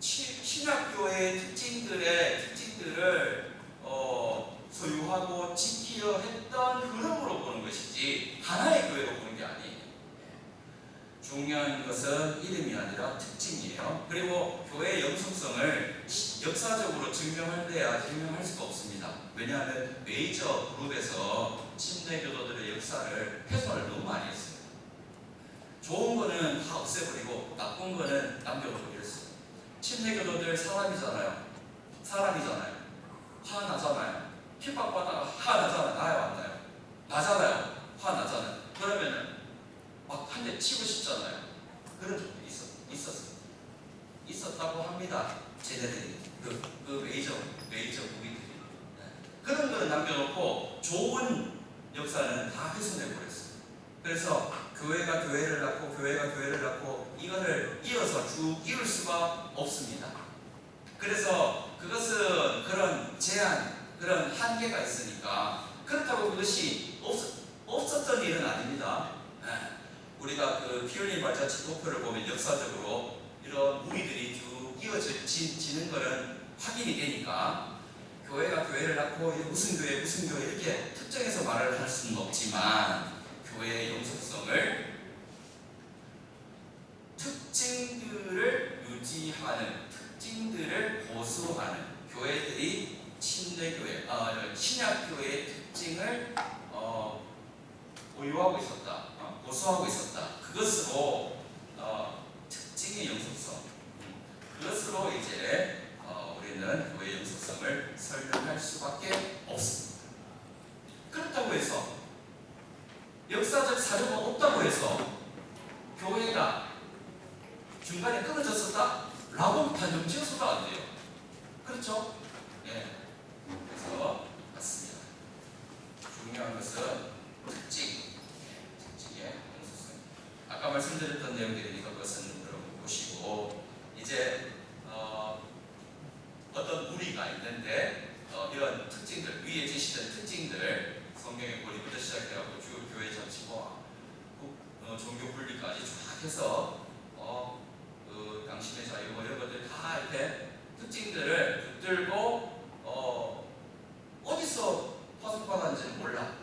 신약교회의 특징들을 소유하고 지키려 했던 흐름으로 보는 것이지 하나의 교회로 보는 게 아니에요. 중요한 것은 이름이 아니라 특징이에요. 그리고 교회의 영속성을 역사적으로 증명할 수가 없습니다. 왜냐하면 메이저 그룹에서 침례교도들의 역사를 훼손을 너무 많이 했어요. 좋은 거는 다 없애버리고 나쁜 거는 남겨놓고 이랬어요. 침례교도들 사람이잖아요. 화나잖아요. 핍박받다가 화나잖아요. 나요 안 나요? 나잖아요. 화나잖아요. 그러면은 치고 싶잖아요. 그런 적도 있었다고 합니다. 쟤네들이 그 메이저 무기들이. 그런 거는 남겨놓고 좋은 역사는 다 훼손해 버렸어요. 그래서 교회가 교회를 낳고 교회가 교회를 낳고 이거를 이어서 쭉 이을 수가 없습니다. 그래서 그것은 그런 제한, 그런 한계가 있으니까 그렇다고 그것이 없었던 일은 아닙니다. 우리가 그 피 흘린 발자취 도표를 보면 역사적으로 이런 무리들이 쭉 이어지는 것은 확인이 되니까 교회가 교회를 낳고 무슨 교회 이렇게 특정해서 말을 할 수는 없지만 교회의 영속성을 특징들을 유지하는, 특징들을 보수하는 교회들이 침례교회, 신약교회의 특징을 보유하고 있었다, 보수하고 있었다. 그것으로 특징의 영속성, 그것으로 이제 우리는 교회의 영속성을 설명할 수밖에 없습니다. 그렇다고 해서 역사적 사료가 없다고 해서 교회가 중간에 끊어졌었다? 라고 단정지어서도 안 돼요. 그렇죠? 예. 그래서 맞습니다. 중요한 것은 특징의 영속성. 아까 말씀드렸던 내용들이니까 그것은 여러분 보시고 이제 어떤 무리가 있는데 이런 특징들, 위에 제시된 특징들, 성경의 고리부터 시작해서 쭉 교회 전체와 종교 분리까지 쫙 해서 그 당신의 자유 이런 것들 다 이렇게 특징들을 붙들고 어디서 파송받았는지는 몰라.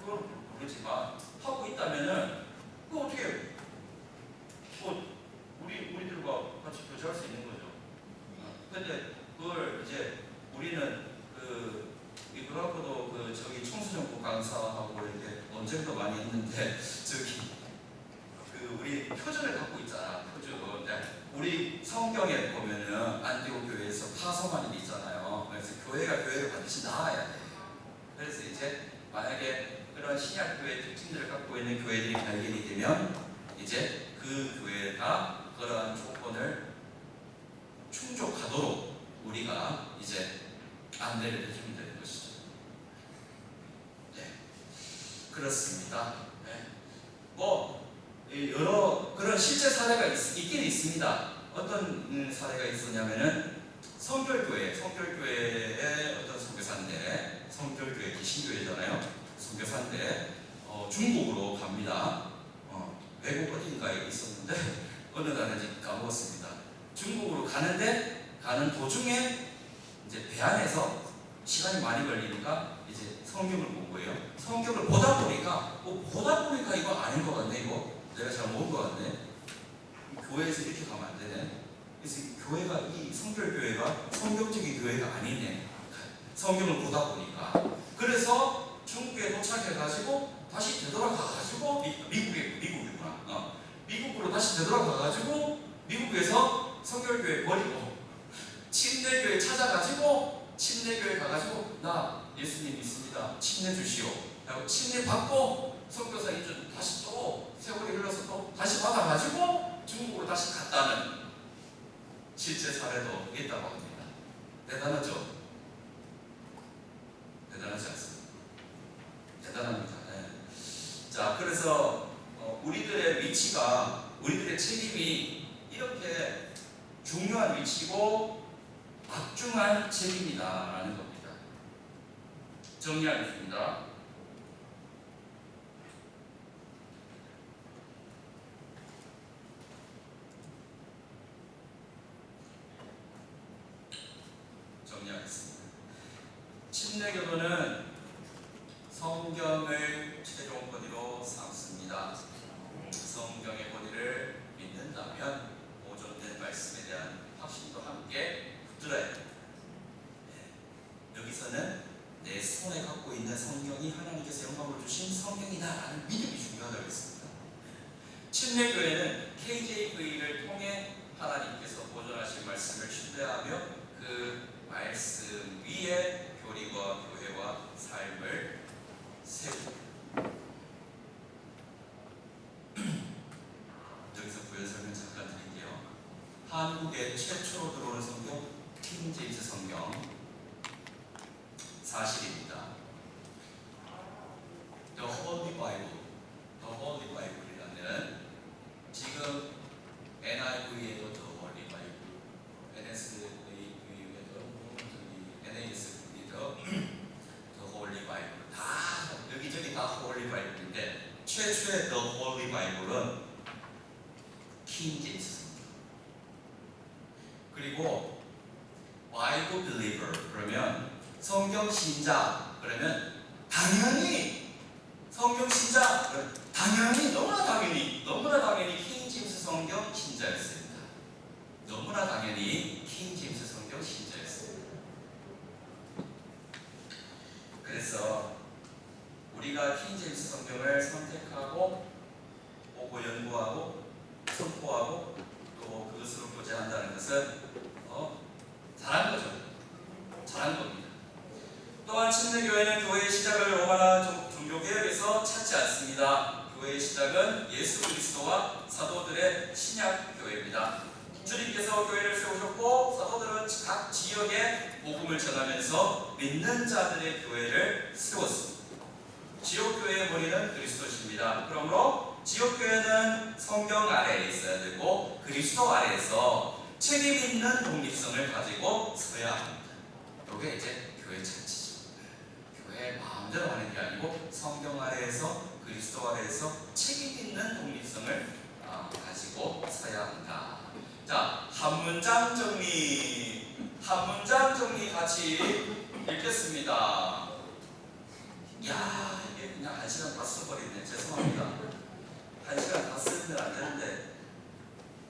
그건 모르지만 하고 있다면은 그 어떻게 우리들과 같이 교제할 수 있는 거죠. 근데 그걸 이제 우리는 이거 갖고도 저기 청소년부 강사하고 이렇게 논쟁도 많이 했는데 저기 우리 표준을 갖고 있잖아. 표준. 우리 성경에 보면은 안디옥 교회에서 파송하는 게 있잖아요. 그래서 교회가 교회를 반드시 나아야 돼. 그래서 이제 만약에 그런 신약 교회 특징들을 갖고 있는 교회들이 발견이 되면 이제 그 교회가 그러한 조건을 충족하도록 우리가 이제 안내를 해주면 되는 것이죠. 네, 그렇습니다. 네. 여러 그런 실제 사례가 있긴 있습니다. 어떤 사례가 있었냐면은 성결교회의 어떤 선교사인데, 성결교회 기신교회잖아요. 선교사인데 중국으로 갑니다. 외국 어딘가에 있었는데 어느 나라인지 까먹었습니다. 중국으로 가는 도중에 이제 배 안에서 시간이 많이 걸리니까 이제 성경을 본 거예요. 성경을 보다 보니까 이거 아닌 것 같네. 이거 내가 잘못 본 것 같네. 교회에서 이렇게 가면 안 되네. 그래서 이 성결교회가 성경적인 교회가 아니네. 성경을 보다 보니까. 그래서 중국에 도착해가지고 다시 되돌아가가지고 미국이구나. 미국으로 다시 되돌아가가지고 미국에서 성결교회 버리고 침례교회 찾아가지고 침례교회 가가지고 나 예수님 믿습니다. 침례 주시오. 하고 침례 받고 선교사 인준 다시 또 세월이 흘러서 또 다시 받아가지고 중국으로 다시 갔다는 실제 사례도 있다고 합니다. 대단하죠? 대단하지 않습니까? 대단합니다. 네. 자, 그래서 우리들의 위치가, 우리들의 책임이 이렇게 중요한 위치고 막중한 책임이다라는 겁니다. 정리하겠습니다. 침례교도는 성경을 최종 권위로 삼습니다. 성경의 권위를 믿는다면 보존된 말씀에 대한 확신도 함께 붙들어야 됩니다. 여기서는 내 손에 갖고 있는 성경이 하나님께서 영감을 주신 성경이다라는 믿음이 중요하다고 했습니다. 침례교회는 KJV를 통해 하나님께서 보존하신 말씀을 신뢰하며 그 말씀 위에 교리와 교회와 삶을 세우고 한국에 최초로 들어오는 성경 킹 제임스 성경 사실입니다. The Holy Bible, The Holy Bible이라는 지금 NIV에도 The Holy Bible, NSAV에도 NASV에도 The Holy Bible, 다 여기저기 다 Holy Bible인데 최초의 The Holy Bible은 킹 제임스 성경. 그리고 Bible Believer 그러면 성경 신자 그러면 당연히 성경 신자 당연히 너무나 당연히 킹 제임스 성경 신자였습니다. 너무나 당연히 킹 제임스 성경 신자였습니다. 그래서 우리가 킹 제임스 성경을 선택하고 보고 연구하고 선포하고 또 그것으로 교제한다는 것은 잘한 거죠. 잘한 겁니다. 또한 침례교회는 교회의 시작을 로마나 종교개혁에서 찾지 않습니다. 교회의 시작은 예수 그리스도와 사도들의 신약 교회입니다. 주님께서 교회를 세우셨고 사도들은 각 지역에 복음을 전하면서 믿는 자들의 교회를 세웠습니다. 지역교회의 머리는 그리스도십니다. 그러므로 지역교회는 성경 아래에 있어야 되고 그리스도 아래에서 책임 있는 독립성을 가지고 서야 합니다. 이게 이제 교회 자치죠. 교회 마음대로 하는 게 아니고 성경 아래에서 그리스도 아래에서 책임 있는 독립성을 가지고 서야 한다. 자, 한 문장 정리 같이 읽겠습니다. 야, 이게 그냥 1시간 다 써버리네. 죄송합니다. 1시간 다 쓰면 안 되는데.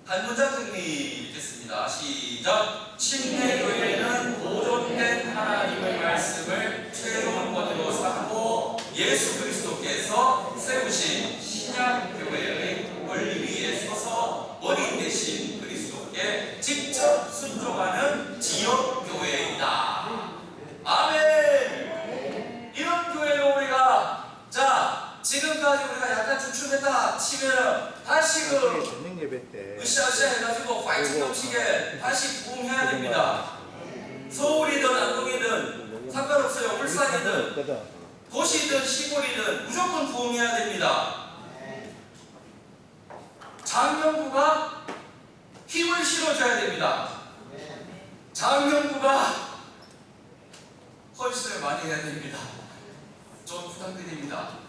한 문장 정리 읽겠습니다. 시작! 침례교회는 보존된 하나님의 말씀을 최종권으로 삼고 예수 그리스도께서 세우신 신약교회의 원리 위에 서서 머리 대신 그리스도께 직접 순종하는 지역교회이다. 아멘! 이런 교회로 우리가 지금까지 우리가 약간 주춤했다 치면 다시 으쌰으쌰 해가지고 파이팅 넘치게 다시 부흥해야 됩니다. 서울이든 안동이든 상관없어요. 울산이든 도시든 시골이든 무조건 부흥해야 됩니다. 장명구가 힘을 실어줘야 됩니다. 장명구가 헌신을 많이 해야 됩니다. 좀 부탁드립니다.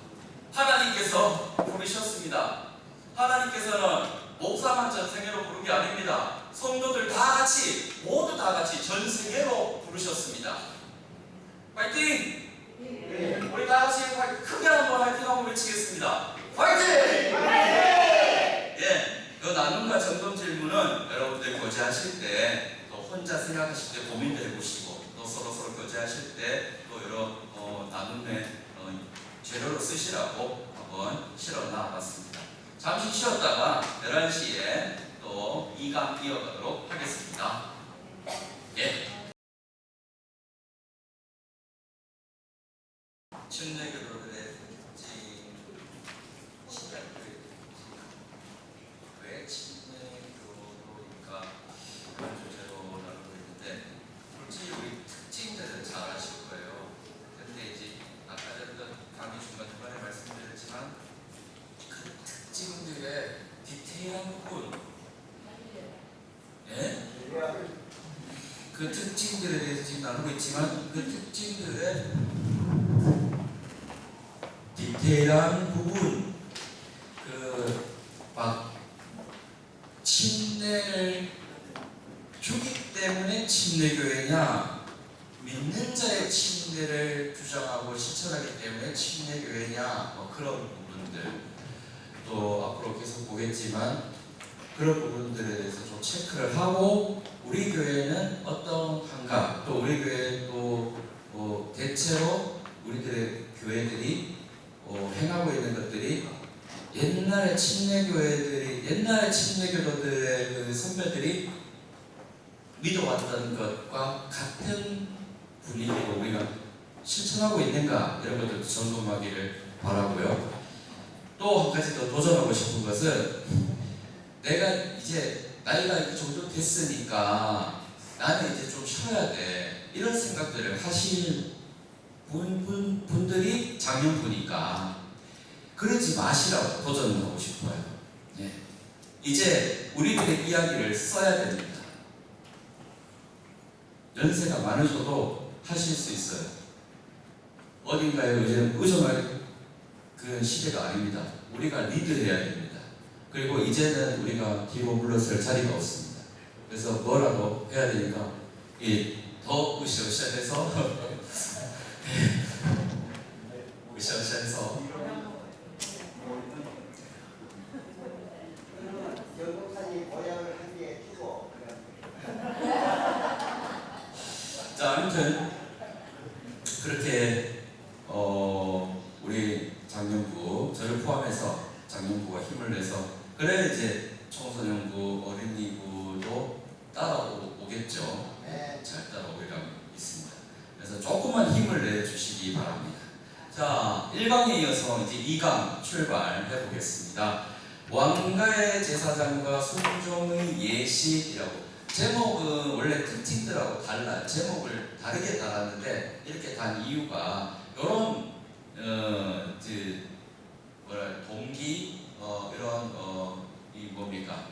하나님께서 부르셨습니다. 하나님께서는 목사만 전세계로 부른 게 아닙니다. 성도들 다 같이 모두 다 같이 전세계로 부르셨습니다. 파이팅! 우리 다 같이 크게 한번 파이팅 한번 외치겠습니다. 파이팅! 예, 그 나눔과 점검 질문은 여러분들 교제하실 때 또 혼자 생각하실 때 고민도 해보시고 또 서로 교제하실 때 또 여러 나눔의 재료로 쓰시라고 한번 실어 놔봤습니다. 잠시 쉬었다가 11시에 또 2강 이어가도록 하겠습니다. 예. 침례교도들의 시작을 왜 침례교도인가 그런 주제로 나누고 있는데 솔직히 우리 특징들은 잘 아실 거예요. 근데 이제 아까 전에 강의 중간에 말씀드렸지만 그 특징들의 디테일한 부분, 예? 그 특징들에 대해서 지금 나누고 있지만 그 특징들의 디테일한 부분, 막 침례를 주기 때문에 침례교회냐, 믿는 자의 침례를 주장하고 실천하기 때문에 침례교회냐, 뭐 그런 부분들 또 앞으로 계속 보겠지만 그런 부분들에 대해서 좀 체크를 하고 우리 교회는 어떠한가, 또 우리 교회 또 대체로 우리들의 교회들이 행하고 있는 것들이 옛날의 침례교도들의 그 선배들이 믿어왔던 것과 같은 분위기로 우리가 실천하고 있는가, 이런 것들도 점검하기를 바라고요. 또 한 가지 더 도전하고 싶은 것은 내가 이제 나이가 이 정도 됐으니까 나는 이제 좀 쉬어야 돼, 이런 생각들을 하실 분들이 장년부니까 그러지 마시라고 도전하고 싶어요. 예. 이제 우리들의 이야기를 써야 됩니다. 연세가 많으셔도 하실 수 있어요. 어딘가에 이제는 의존할 그런 시대가 아닙니다. 우리가 리드해야 됩니다. 그리고 이제는 우리가 뒤로 물러설 자리가 없습니다. 그래서 뭐라도 해야 되니까 더 으쌰으쌰해서 으쌰으쌰해서 영국산이 모양을 한 개 주고. 자, 아무튼 그렇게 우리 장년부, 저를 포함해서 장년부가 힘을 내서 그래 이제 청소년부, 어린이부도 따라오겠죠. 네. 잘 따라오리라고 믿습니다. 그래서 조금만 힘을 내주시기 바랍니다. 자, 1강에 이어서 이제 2강 출발해 보겠습니다. 왕가의 제사장과 순종의 예식이라고. 제목은 원래 특징들하고 달라요. 제목을 다르게 달았는데 이렇게 단 이유가 이런 동기, 이런 이 뭡니까,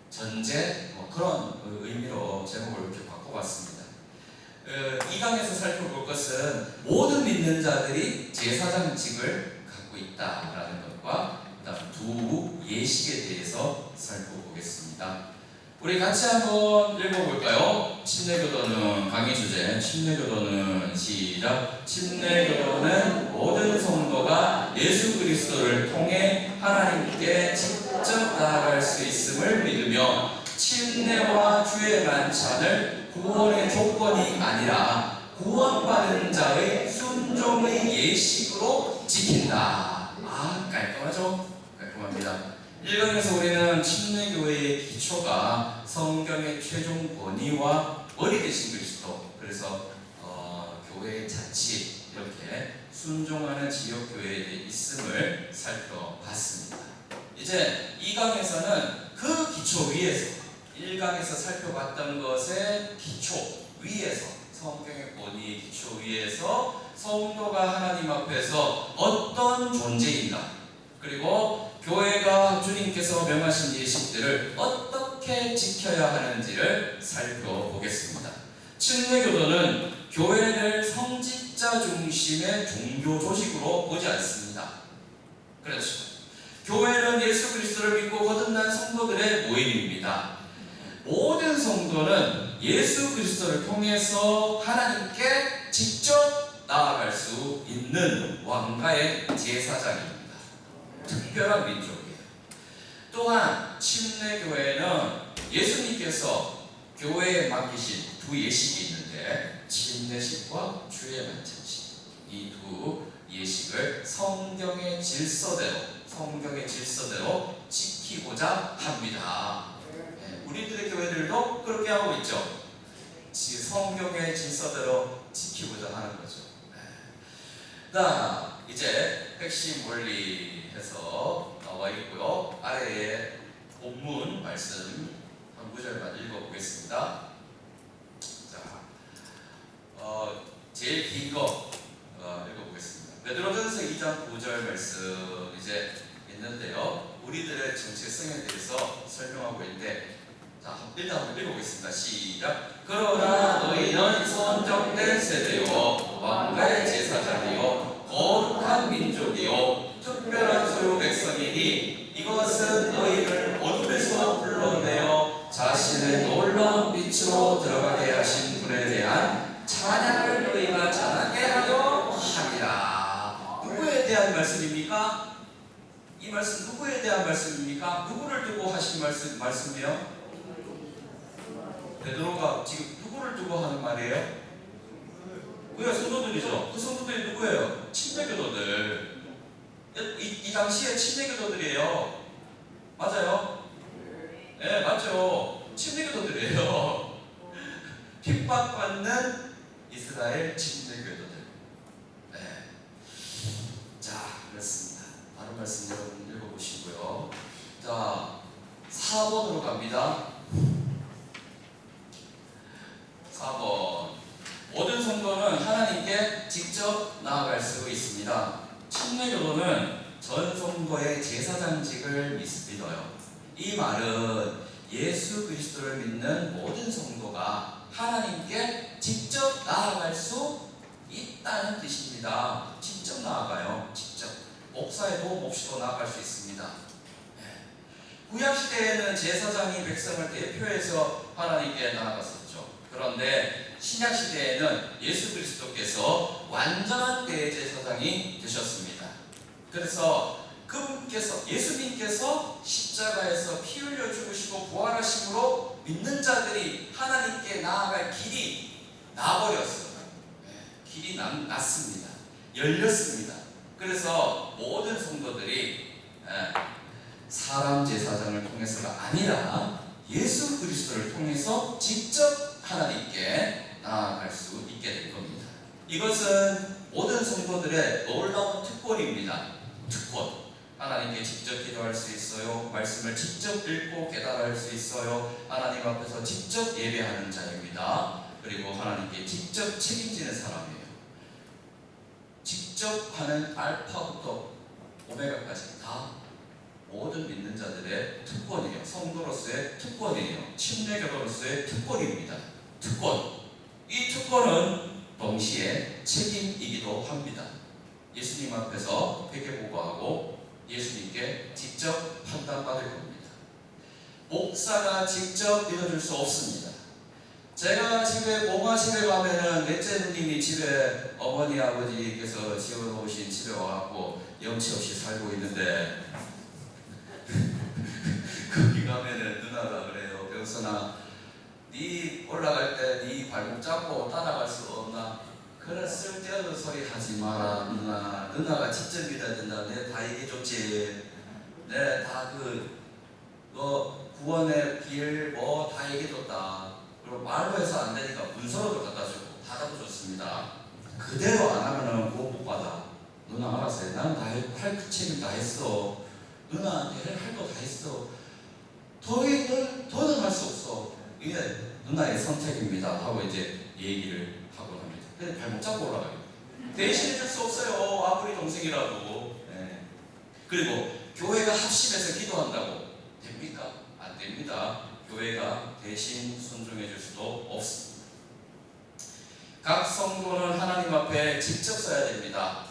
전제, 그런 의미로 제목을 이렇게 바꿔봤습니다. 2강에서 살펴볼 것은 모든 믿는 자들이 제사장직을 갖고 있다라는 것과 그다음 두 예식에 대해서 살펴보겠습니다. 우리 같이 한번 읽어볼까요? 침례교도는 강의 주제, 침례교도는 시작. 침례교도는 모든 성도가 예수 그리스도를 통해 하나님께 직접 나아갈 수 있음을 믿으며 침례와 주의 만찬을 구원의 조건이 아니라 구원받은 자의 순종의 예식으로 지킨다. 깔끔하죠? 깔끔합니다. 1강에서 우리는 침례교회의 기초가 성경의 최종 권위와 머리 되신 그리스도, 그래서 교회의 자치, 이렇게 순종하는 지역교회에 있음을 살펴봤습니다. 이제 2강에서는 그 기초 위에서 1강에서 살펴봤던 것의 기초 위에서, 성경의 권위의 기초 위에서 성도가 하나님 앞에서 어떤 존재인가, 그리고 교회가 주님께서 명하신 예식들을 어떻게 지켜야 하는지를 살펴보겠습니다. 침례교도는 교회를 성직자 중심의 종교 조직으로 보지 않습니다. 그렇죠. 교회는 예수 그리스도를 믿고 거듭난 성도들의 모임입니다. 모든 성도는 예수 그리스도를 통해서 하나님께 직접 나아갈 수 있는 왕가의 제사장입니다. 특별한 민족이에요. 또한 침례교회는 예수님께서 교회에 맡기신 두 예식이 있는데 침례식과 주의 만찬식, 이 두 예식을 성경의 질서대로 지키고자 합니다. 우리들의 교회들도 그렇게 하고 있죠. 성경의 질서대로 지키고자 하는 거죠. 자, 이제 핵심 원리에서 나와 있고요. 아래에 본문 말씀 한 구절만 읽어보겠습니다. 자, 제일 긴 거 읽어보겠습니다. 베드로전서 2장 9절 말씀 이제 있는데요. 우리들의 정체성에 대해서 설명하고 있는데, 자, 일단 한번 읽어보겠습니다. 시작. 그러나 너희는 선정된 세대요 왕가의 제사장이요 거룩한 민족이요 특별한 소유 백성이니 이것은 너희를 어둠에서 불러내어 자신의 놀라운 빛으로 들어가게 하신 분에 대한 찬양을 너희가 전하게 하려 함이라. 누구에 대한 말씀입니까? 이 말씀 누구에 대한 말씀입니까? 누구를 두고 하신 말씀이에요? 베드로가 지금 누구를 두고 하는 말이에요? 그게 성도들이죠. 그 성도들이 누구예요? 침례교도들. 이 당시에 침례교도들이에요. 맞아요? 네, 맞죠. 침례교도들이에요. 핍박받는 이스라엘 침례교도들. 네. 자, 그렇습니다. 다른 말씀 여러분 읽어보시고요. 자, 4번으로 갑니다. 4번. 모든 성도는 하나님께 직접 나아갈 수 있습니다. 침례교도는 전 성도의 제사장직을 믿어요. 이 말은 예수 그리스도를 믿는 모든 성도가 하나님께 직접 나아갈 수 있다는 뜻입니다. 직접 나아가요. 직접. 목사의 도움 없이도 나아갈 수 있습니다. 구약시대에는 제사장이 백성을 대표해서 하나님께 나아갔었죠. 그런데 신약시대에는 예수 그리스도께서 완전한 대제사장이 되셨습니다. 그래서 그분께서, 예수님께서 십자가에서 피 흘려 죽으시고 부활하심으로 믿는 자들이 하나님께 나아갈 길이 나버렸어요. 길이 났습니다. 열렸습니다. 그래서 모든 성도들이 사람 제사장을 통해서가 아니라 예수 그리스도를 통해서 직접 하나님께 나아갈 수 있게 된 겁니다. 이것은 모든 성도들의 놀라운 특권입니다. 특권. 하나님께 직접 기도할 수 있어요. 말씀을 직접 읽고 깨달을 수 있어요. 하나님 앞에서 직접 예배하는 자입니다. 그리고 하나님께 직접 책임지는 사람이에요. 직접 하는 알파부터 오메가까지 다 모든 믿는 자들의 특권이에요. 성도로서의 특권이에요. 침례교도로서의 특권입니다. 특권. 이 특권은 동시에 책임이기도 합니다. 예수님 앞에서 회개보고하고 예수님께 직접 판단받을 겁니다. 목사가 직접 믿어줄 수 없습니다. 제가 집에 모마 집에 가면은 넷째 누님이 집에 어머니 아버지께서 지어놓으신 집에 와갖고 염치 없이 살고 있는데 거기 가면은 누나가 그래요. 병선아, 네 올라갈 때 네 발목 잡고 따라갈 수 없나? 그런 쓸데없는 소리 하지 마라 누나. 누나가 직접 믿어야 된다. 내가 다 얘기해줬지. 내가 다 너 구원의 길 뭐 다 얘기해줬다. 그리고 말로 해서 안 되니까 문서로도 갖다 주고 다 갖다 줬습니다. 그대로 안 하면은 그거 못 받아. 누나 알았어. 나는 다 할 책임 다 했어. 누나한테 할 거 다 했어. 더는 할 수 없어. 이게 누나의 선택입니다. 하고 이제 얘기를 하고 합니다. 근데 발목 잡고 올라가요. 대신해 줄 수 없어요. 아무리 동생이라도. 네. 그리고 교회가 합심해서 기도한다고 됩니까? 안 됩니다. 교회가 대신 순종해 줄 수도 없습니다. 각 성도는 하나님 앞에 직접 서야 됩니다.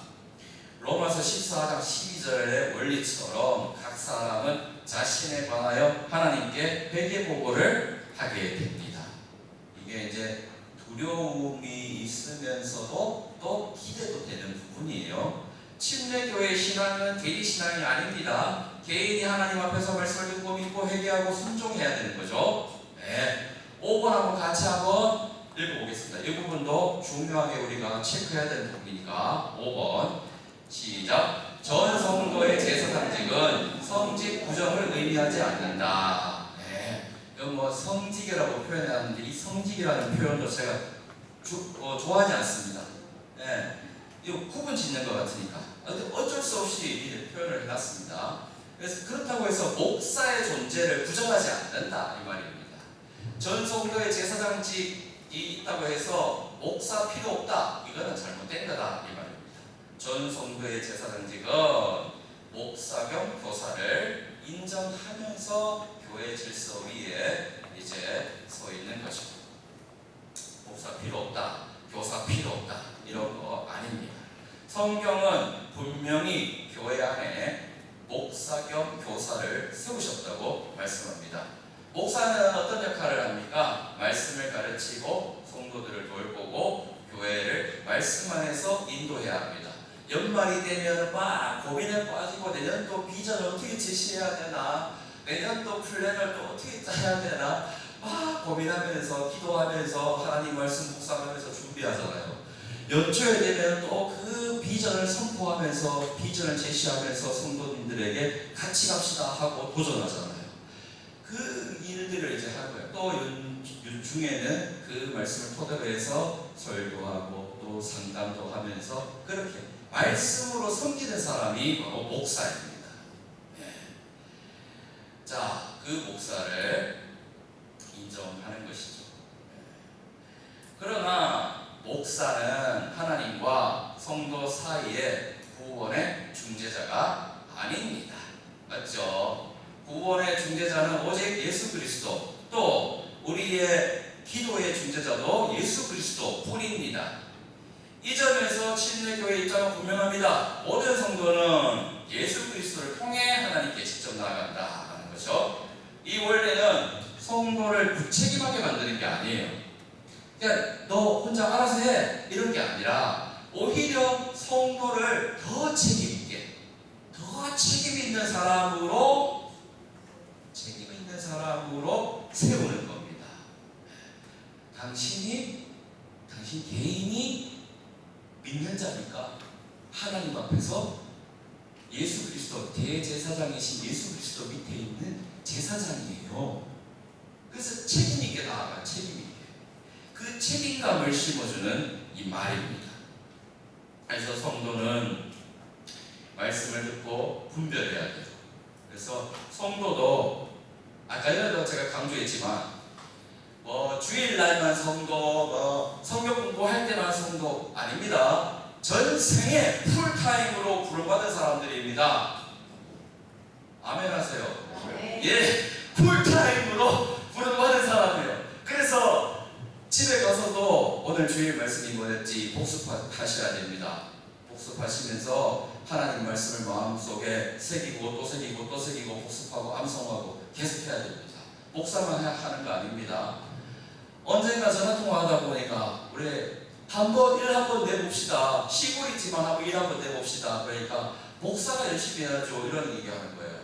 로마서 14장 12절의 원리처럼 각 사람은 자신에 관하여 하나님께 회개보고를 하게 됩니다. 이게 이제 두려움이 있으면서도 또 기대도 되는 부분이에요. 침례교회 신앙은 개인 신앙이 아닙니다. 개인이 하나님 앞에서 말씀을 듣고 믿고 회개하고 순종해야 되는 거죠. 네. 5번 한번 같이 한번 읽어보겠습니다. 이 부분도 중요하게 우리가 체크해야 되는 부분이니까 5번 시작. 전 성도의 제사장직은 성직 부정을 의미하지 않는다. 네. 이건 뭐 성직이라고 표현하는데 이 성직이라는 표현도 제가 좋아하지 않습니다. 네. 이거 구분 짓는 것 같으니까 어쩔 수 없이 이 표현을 해놨습니다. 그래서 그렇다고 해서 목사의 존재를 부정하지 않는다 이 말입니다. 전 성도의 제사장직이 있다고 해서 목사 필요 없다 이거는 잘못된 거다 이 말입니다. 전 성도의 제사장직은 목사 겸 교사를 인정하면서 교회 질서 위에 이제 서 있는 것입니다. 목사 필요 없다, 교사 필요 없다 이런 거 아닙니다. 성경은 분명히 교회 안에 목사 겸 교사를 세우셨다고 말씀합니다. 목사는 어떤 역할을 합니까? 말씀을 가르치고 성도들을 돌보고 교회를 말씀 안에서 인도해야 합니다. 연말이 되면 막 고민에 빠지고 내년 또 비전을 어떻게 제시해야 되나, 내년 또 플랜을 또 어떻게 짜야 되나 막 고민하면서 기도하면서 하나님 말씀 묵상하면서 준비하잖아요. 연초에 되면 또 그 비전을 선포하면서 비전을 제시하면서 성도님들에게 같이 갑시다 하고 도전하잖아요. 그 일들을 이제 할 거예요. 또 연중에는 그 말씀을 토대로 해서 설교하고 또 상담도 하면서 그렇게 말씀으로 섬기는 사람이 바로 목사입니다. 네. 자, 그 그 목사를 인정하는 것이죠. 그러나 목사는 하나님과 성도 사이의 구원의 중재자가 아닙니다. 맞죠? 구원의 중재자는 오직 예수 그리스도, 또 우리의 기도의 중재자도 예수 그리스도 뿐입니다. 이 점에서 침례교회의 입장은 분명합니다. 모든 성도는 예수 그리스도를 통해 하나님께 직접 나아간다 하는 거죠. 이 원래는 성도를 무책임하게 만드는 게 아니에요. 그냥 너 혼자 알아서 해 이런 게 아니라 오히려 성도를 더 책임 있게, 더 책임 있는 사람으로 세우는 겁니다. 당신 개인이 믿는 자니까 하나님 앞에서 예수 그리스도 대제사장이신 예수 그리스도 밑에 있는 제사장이에요. 그래서 책임 있게 나아가, 책임 있게. 그 책임감을 심어주는 이 말입니다. 그래서 성도는 말씀을 듣고 분별해야 돼요. 그래서 성도도 아까 전에도 제가 강조했지만 주일날만 성도, 성경 공부할 때만 성도 아닙니다. 전생에 풀타임으로 부름받은 사람들입니다. 아멘 하세요. 예, 풀타임으로 부름받은 사람이에요. 그래서 집에 가서도 오늘 주일 말씀이 뭐였지? 복습하셔야 됩니다. 복습하시면서 하나님 말씀을 마음속에 새기고 또 새기고 또 새기고 복습하고 암송하고 계속해야 됩니다. 복사만 하는 거 아닙니다. 언젠가 전화통화하다 보니까 우리 일 한 번 내봅시다. 쉬고 있지만 하고 일 한 번 내봅시다. 그러니까 목사가 열심히 해야죠. 이런 얘기하는 거예요.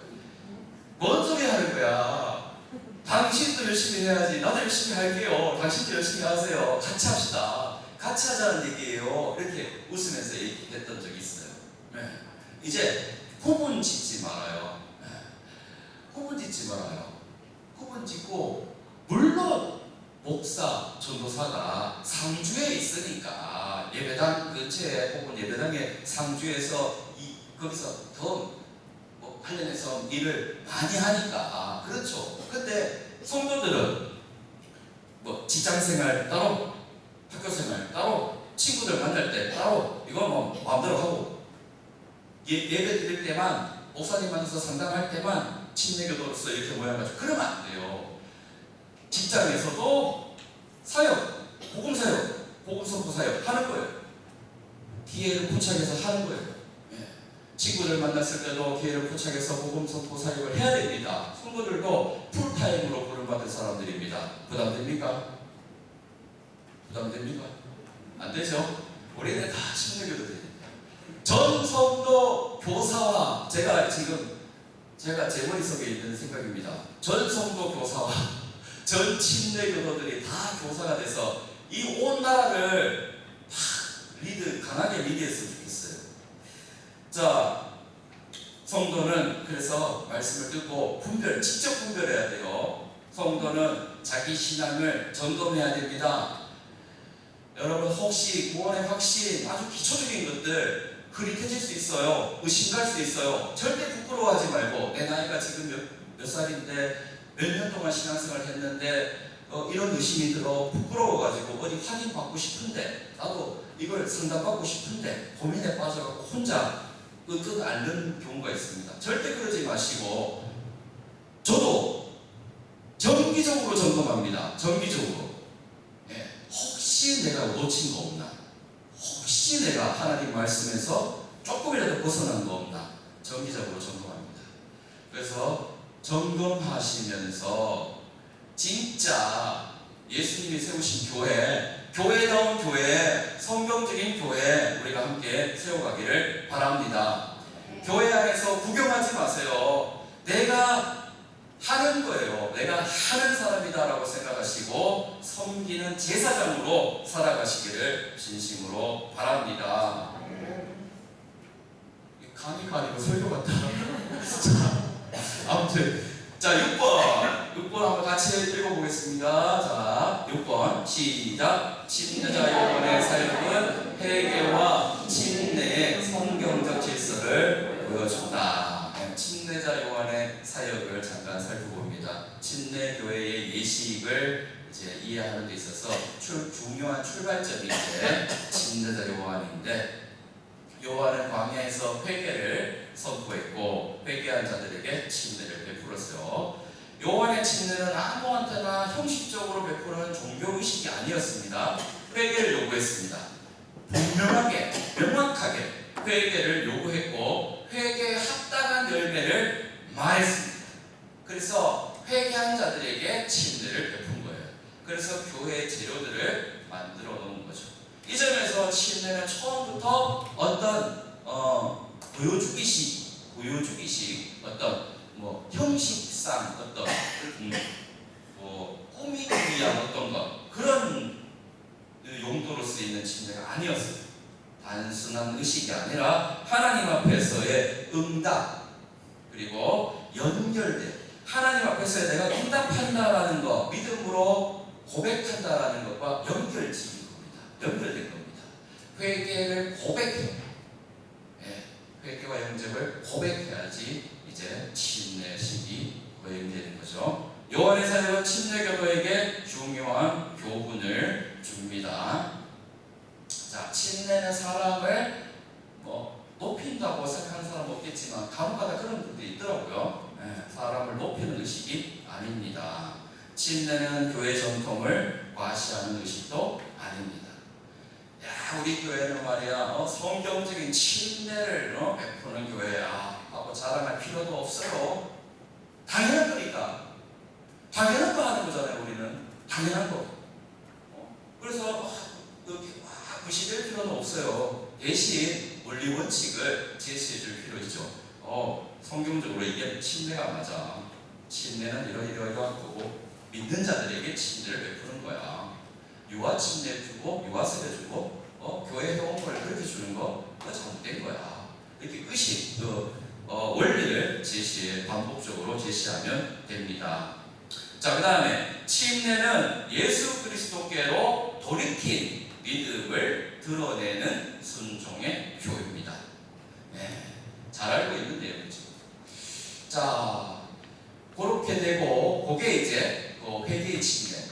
뭔 소리 하는 거야? 당신도 열심히 해야지. 나도 열심히 할게요. 당신도 열심히 하세요. 같이 합시다. 같이 하자는 얘기예요. 이렇게 웃으면서 얘기했던 적이 있어요. 네. 이제 구분 짓지 말아요. 네. 구분 짓지 말아요. 구분 짓고 물론 목사, 전도사가 상주에 있으니까 예배당 근처에 혹은 예배당의 상주에서 거기서 더 관련해서 일을 많이 하니까 그렇죠. 근데 성도들은 직장생활 따로, 학교생활 따로, 친구들 만날 때 따로, 이거 마음대로 하고 예배 드릴 때만, 목사님 만나서 상담할 때만 침례교도로서 이렇게 모여가지고 그러면 안 돼요. 직장에서도 사역, 복음 사역, 복음 선포 사역 하는 거예요. 기회를 포착해서 하는 거예요. 예. 친구들 만났을 때도 기회를 포착해서 복음 선포 사역을 해야 됩니다. 성도들도 풀타임으로 부름받은 사람들입니다. 부담됩니까? 부담됩니까? 안 되죠? 우리는 다 침례교도들입니다. 전 성도 교사와 제가 제 머릿속에 있는 생각입니다. 전 성도 교사와 전 침례교도들이 다 교사가 돼서 이 온 나라를 강하게 리드했으면 좋겠어요. 자, 성도는 그래서 말씀을 듣고 직접 분별해야 돼요. 성도는 자기 신앙을 점검해야 됩니다. 여러분 혹시 구원의 확신, 아주 기초적인 것들 흐릿해질 수 있어요. 의심갈 수 있어요. 절대 부끄러워하지 말고 내 나이가 지금 몇 살인데 몇 년 동안 신앙생활을 했는데 이런 의심이 들어 부끄러워가지고 어디 확인받고 싶은데 나도 이걸 상담받고 싶은데 고민에 빠져서 혼자 뜻 앓는 경우가 있습니다. 절대 그러지 마시고 저도 정기적으로 점검합니다. 정기적으로. 예. 혹시 내가 놓친 거 없나? 혹시 내가 하나님 말씀에서 조금이라도 벗어난 거 없나? 정기적으로 점검합니다. 그래서 점검하시면서 진짜 예수님이 세우신 교회다운 교회, 성경적인 교회 우리가 함께 세워가기를 바랍니다. 교회 안에서 구경하지 마세요. 내가 하는 거예요. 내가 하는 사람이다라고 생각하시고 섬기는 제사장으로 살아가시기를 진심으로 바랍니다. 강의가 아니고 설교 같다. 아무튼 자 6번 한번 같이 읽어보겠습니다. 자 6번 시작. 침례자 요한의 사역은 회개와 침례의 성경적 질서를 보여준다. 침례자 요한의 사역을 잠깐 살펴봅니다. 침례 교회의 예식을 이제 이해하는 데 있어서 중요한 출발점이 이제 침례자 요한인데, 요한은 광야에서 회개를 선포했고 회개한 자들에게 침례를 베풀었어요. 요한의 침례는 아무한테나 형식적으로 베푸는 종교의식이 아니었습니다. 회개를 요구했습니다. 분명하게, 명확하게 회개를 요구했고 회개에 합당한 열매를 말했습니다. 그래서 회개한 자들에게 침례를 베푼 거예요. 그래서 교회의 재료들을 만들어 놓은 거죠. 이 점에서 침례는 처음부터 어떤 보여주기식 어떤 형식상 어떤 꾸미기 위한 어떤 것, 그런 용도로 쓰이는 침례가 아니었어요. 단순한 의식이 아니라 하나님 앞에서의 응답, 그리고 연결된 하나님 앞에서 내가 응답한다라는 것, 믿음으로 고백한다라는 것과 연결된 겁니다. 회개를 고백해요. 회개와 영접을 고백해야지 이제 침례식이 거행되는 거죠. 요한의 사역은 침례 교도에게 중요한 교훈을 줍니다. 자, 침례는 사람을 높인다고 생각하는 사람은 없겠지만 간혹가다 그런 분들이 있더라고요. 사람을 높이는 의식이 아닙니다. 침례는 교회 전통을 과시하는 의식도 아닙니다. 야, 우리 교회는 말이야 성경적인 침례를 베푸는 교회야 하고 자랑할 필요도 없어요. 당연한 거니까. 당연한 거 하는 거잖아요. 우리는 당연한 거. 그래서 부시될 필요는 없어요. 대신 원리 원칙을 제시해 줄 필요 있죠. 성경적으로 이게 침례가 맞아. 침례는 이러이러한 거고 믿는 자들에게 침례를 베푸는 거야. 유아 침례 주고 유아 세례 주고 교회 회원권을 그렇게 주는 거 그거 잘못된 거야. 이렇게 의식 원리를 반복적으로 제시하면 됩니다. 자, 그 다음에 침례는 예수 그리스도께로 돌이킨 믿음을 드러내는 순종의 교입니다. 잘 알고 있는 내용이죠. 자, 그렇게 되고 그게 이제 회개의 침례.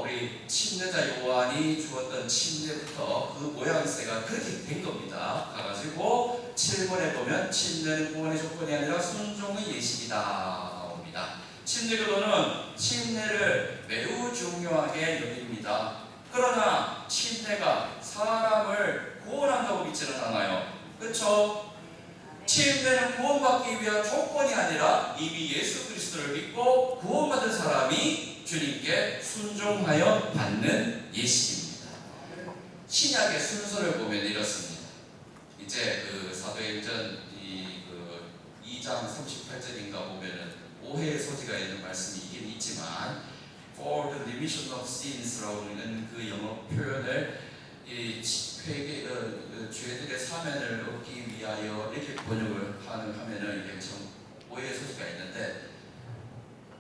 우리 침례자 요한이 주었던 침례부터 그 모양새가 그렇게 된 겁니다. 가가지고 7번에 보면 침례는 구원의 조건이 아니라 순종의 예식이다 나옵니다. 침례교도는 침례를 매우 중요하게 여깁니다. 그러나 침례가 사람을 구원한다고 믿지는 않아요. 그렇죠? 침례는 구원받기 위한 조건이 아니라 이미 예수 그리스도를 믿고 구원받은 사람이 주님께 순종하여 받는 예식입니다. 신약의 순서를 보면 이렇습니다. 이제 사도행전 2장 38절인가 보면은 오해의 소지가 있는 말씀이 있긴 있지만 For the remission of sins라는 그 영어 표현을 죄들의 사면을 얻기 위하여 이렇게 번역을 하면은 이게 참 오해의 소지가 있는데,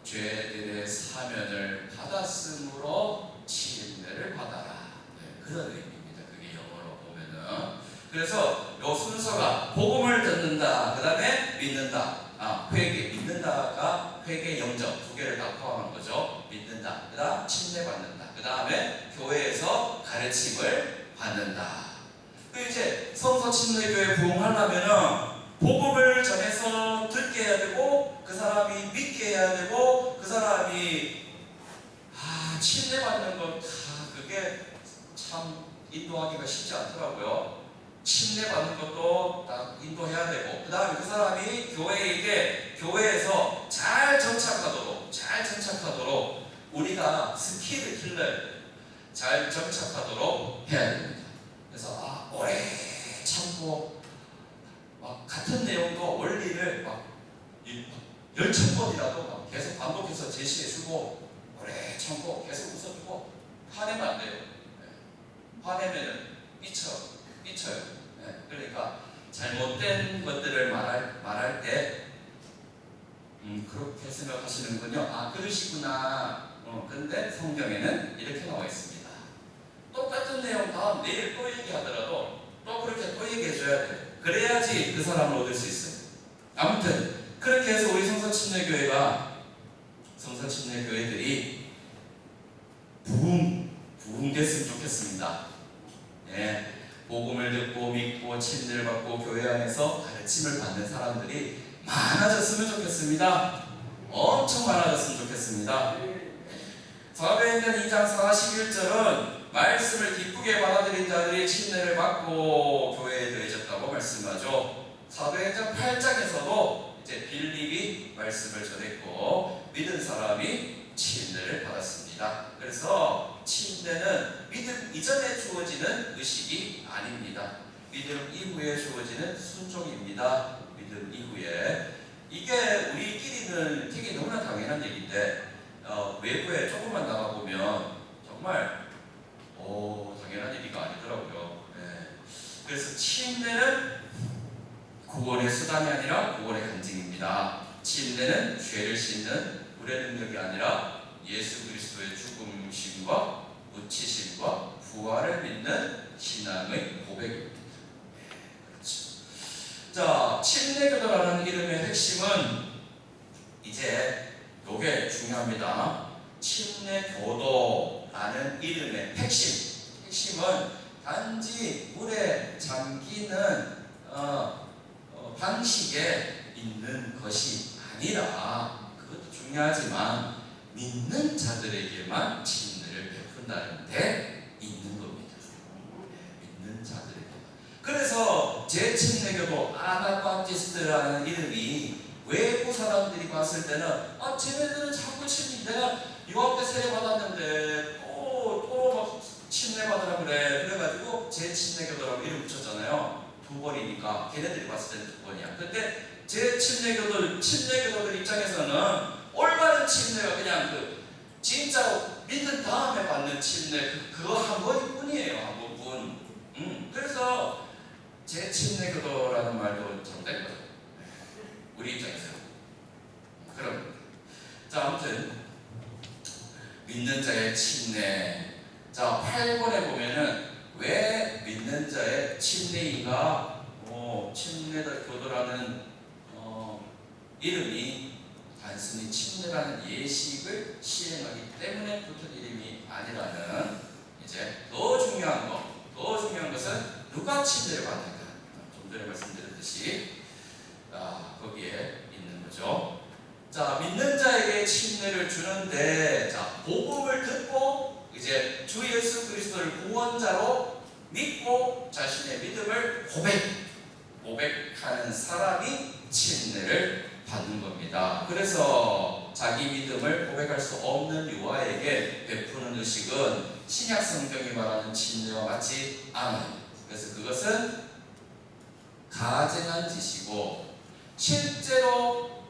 죄들의 사면을 받았으므로 침례를 받아라. 그런 의미입니다. 그게 영어로 보면은. 그래서 요 순서가 복음을 듣는다, 그 다음에 믿는다. 회개, 믿는다가 회개 영접 두 개를 다 포함한 거죠. 믿는다, 그 다음 침례 받는다, 그 다음에 교회에서 가르침을 받는다. 이제 성서 침례교회 부흥하려면은 복음을 전해서 듣게 해야 되고, 그 사람이 믿게 해야 되고, 그 사람이 침례 받는 건 그게 참 인도하기가 쉽지 않더라고요. 침례 받는 것도 딱 인도해야 되고, 그 다음에 그 사람이 교회에서 잘 정착하도록 우리가 스킬을 길러야 돼요. 잘 정착하도록 해야 됩니다. 그래서 오래 참고 같은 내용도 원리를 10,000번이라도 계속 반복해서 제시해주고, 오래 참고 계속 웃어주고, 화내면 안 돼요. 화내면은 삐쳐요. 그러니까 잘못된 것들을 말할 때 그렇게 생각하시는군요. 그러시구나. 근데 성경에는 이렇게 나와 있습니다. 똑같은 내용 다음 내일 또 얘기하더라도 또 그렇게 또 얘기해줘야 돼요. 그래야지 그 사람을 얻을 수 있어요. 아무튼 그렇게 해서 우리 성서침례교회가 성서 침례 교회들이 부흥됐으면 좋겠습니다. 예, 복음을 듣고 믿고 침례를 받고 교회 안에서 가르침을 받는 사람들이 많아졌으면 좋겠습니다. 엄청 많아졌으면 좋겠습니다. 사도행전 2장 41절은 말씀을 기쁘게 받아들인 자들이 침례를 받고 교회에 더해졌다고 말씀하죠. 사도행전 8장에서도 이제 빌립이 말씀을 전했고 믿은 사람이 침례를 받았습니다. 그래서 침례는 믿음 이전에 주어지는 의식이 아닙니다. 믿음 이후에 주어지는 순종입니다. 믿음 이후에. 이게 우리끼리는 되게 너무나 당연한 얘기인데 외부에 조금만 나가보면 정말 당연한 얘기가 아니더라고요. 네. 그래서 침례는 구원의 수단이 아니라 구원의 간증입니다. 침례는 죄를 씻는 불의 능력이 아니라 예수 그리스도의 죽음심과 묻히심과 부활을 믿는 신앙의 고백입니다. 그렇죠. 자, 침례교도라는 이름의 핵심은 이제 요게 중요합니다. 침례교도라는 이름의 핵심은 단지 물에 잠기는 방식에 있는 것이 아니라, 그것도 중요하지만 믿는 자들에게만 침례를 베푼다는 데 있는 겁니다. 믿는 자들에게만. 그래서 제침례교도 아나반티스트라는 이름이 외부 사람들이 봤을 때는 쟤네들은 자꾸 내가 유학 때 세례 받았는데 또 막 침례 받으라 그래. 그래가지고 제침례교도라고 이름 붙였잖아요. 2번이니까 걔네들이 봤을 때는 2번이야. 근데 침례교도들 입장에서는 올바른 침례가 그냥 진짜로 믿은 다음에 받는 침례 그거 한 번뿐이에요. 한 번뿐. 그래서 제침례교도라는 말도 잘못된 거죠. 우리 입장에서요. 그럼 자, 아무튼 믿는 자의 침례. 자, 8번에 보면은 왜 믿는 자의 침례가 침례교도라는 이름이 단순히 침례라는 예식을 시행하기 때문에 붙은 이름이 아니라는, 이제 더 중요한 것은 누가 침례를 받는가. 좀 전에 말씀드렸듯이 거기에 있는 거죠. 자, 믿는 자에게 침례를 주는데, 자, 복음을 듣고 이제 주 예수 그리스도를 구원자로 믿고 자신의 믿음을 고백하는 사람이 침례를 받는 겁니다. 그래서 자기 믿음을 고백할 수 없는 유아에게 베푸는 의식은 신약 성경이 말하는 침례와 같지 않아요. 그래서 그것은 가증한 짓이고, 실제로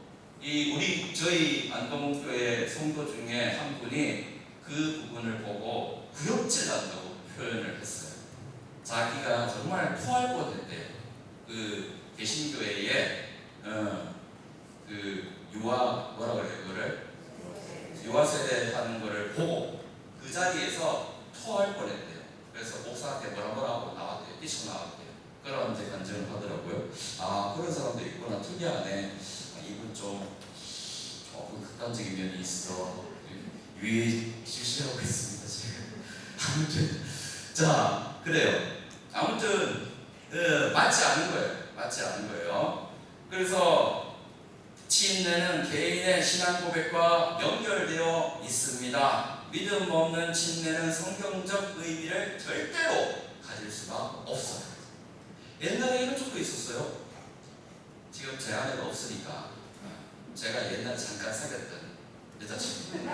저희 안동교회 성도 중에 한 분이 그 부분을 보고 구역질 난다고 표현을 했어요. 자기가 정말 토할 뻔했대요. 그 개신교회에 유아 세대 하는 거를 보고 그 자리에서 토할 뻔했대요. 그래서 목사한테 뭐라 하고 나왔대요. 뛰쳐나왔대요. 그런 이제 간증을 하더라고요. 그런 사람도 있구나. 특이하네. 이분 조금 극단적인 면이 있어. 위에 실시하고 있습니다 지금. 아무튼 자, 그래요. 아무튼 맞지 않은 거예요. 그래서 침례는 개인의 신앙 고백과 연결되어 있습니다. 믿음 없는 침례는 성경적 의미를 절대로 가질 수가 없어요. 옛날에 이런 적도 있었어요. 지금 제 아내가 없으니까 제가 옛날에 잠깐 사귀었던 여자친구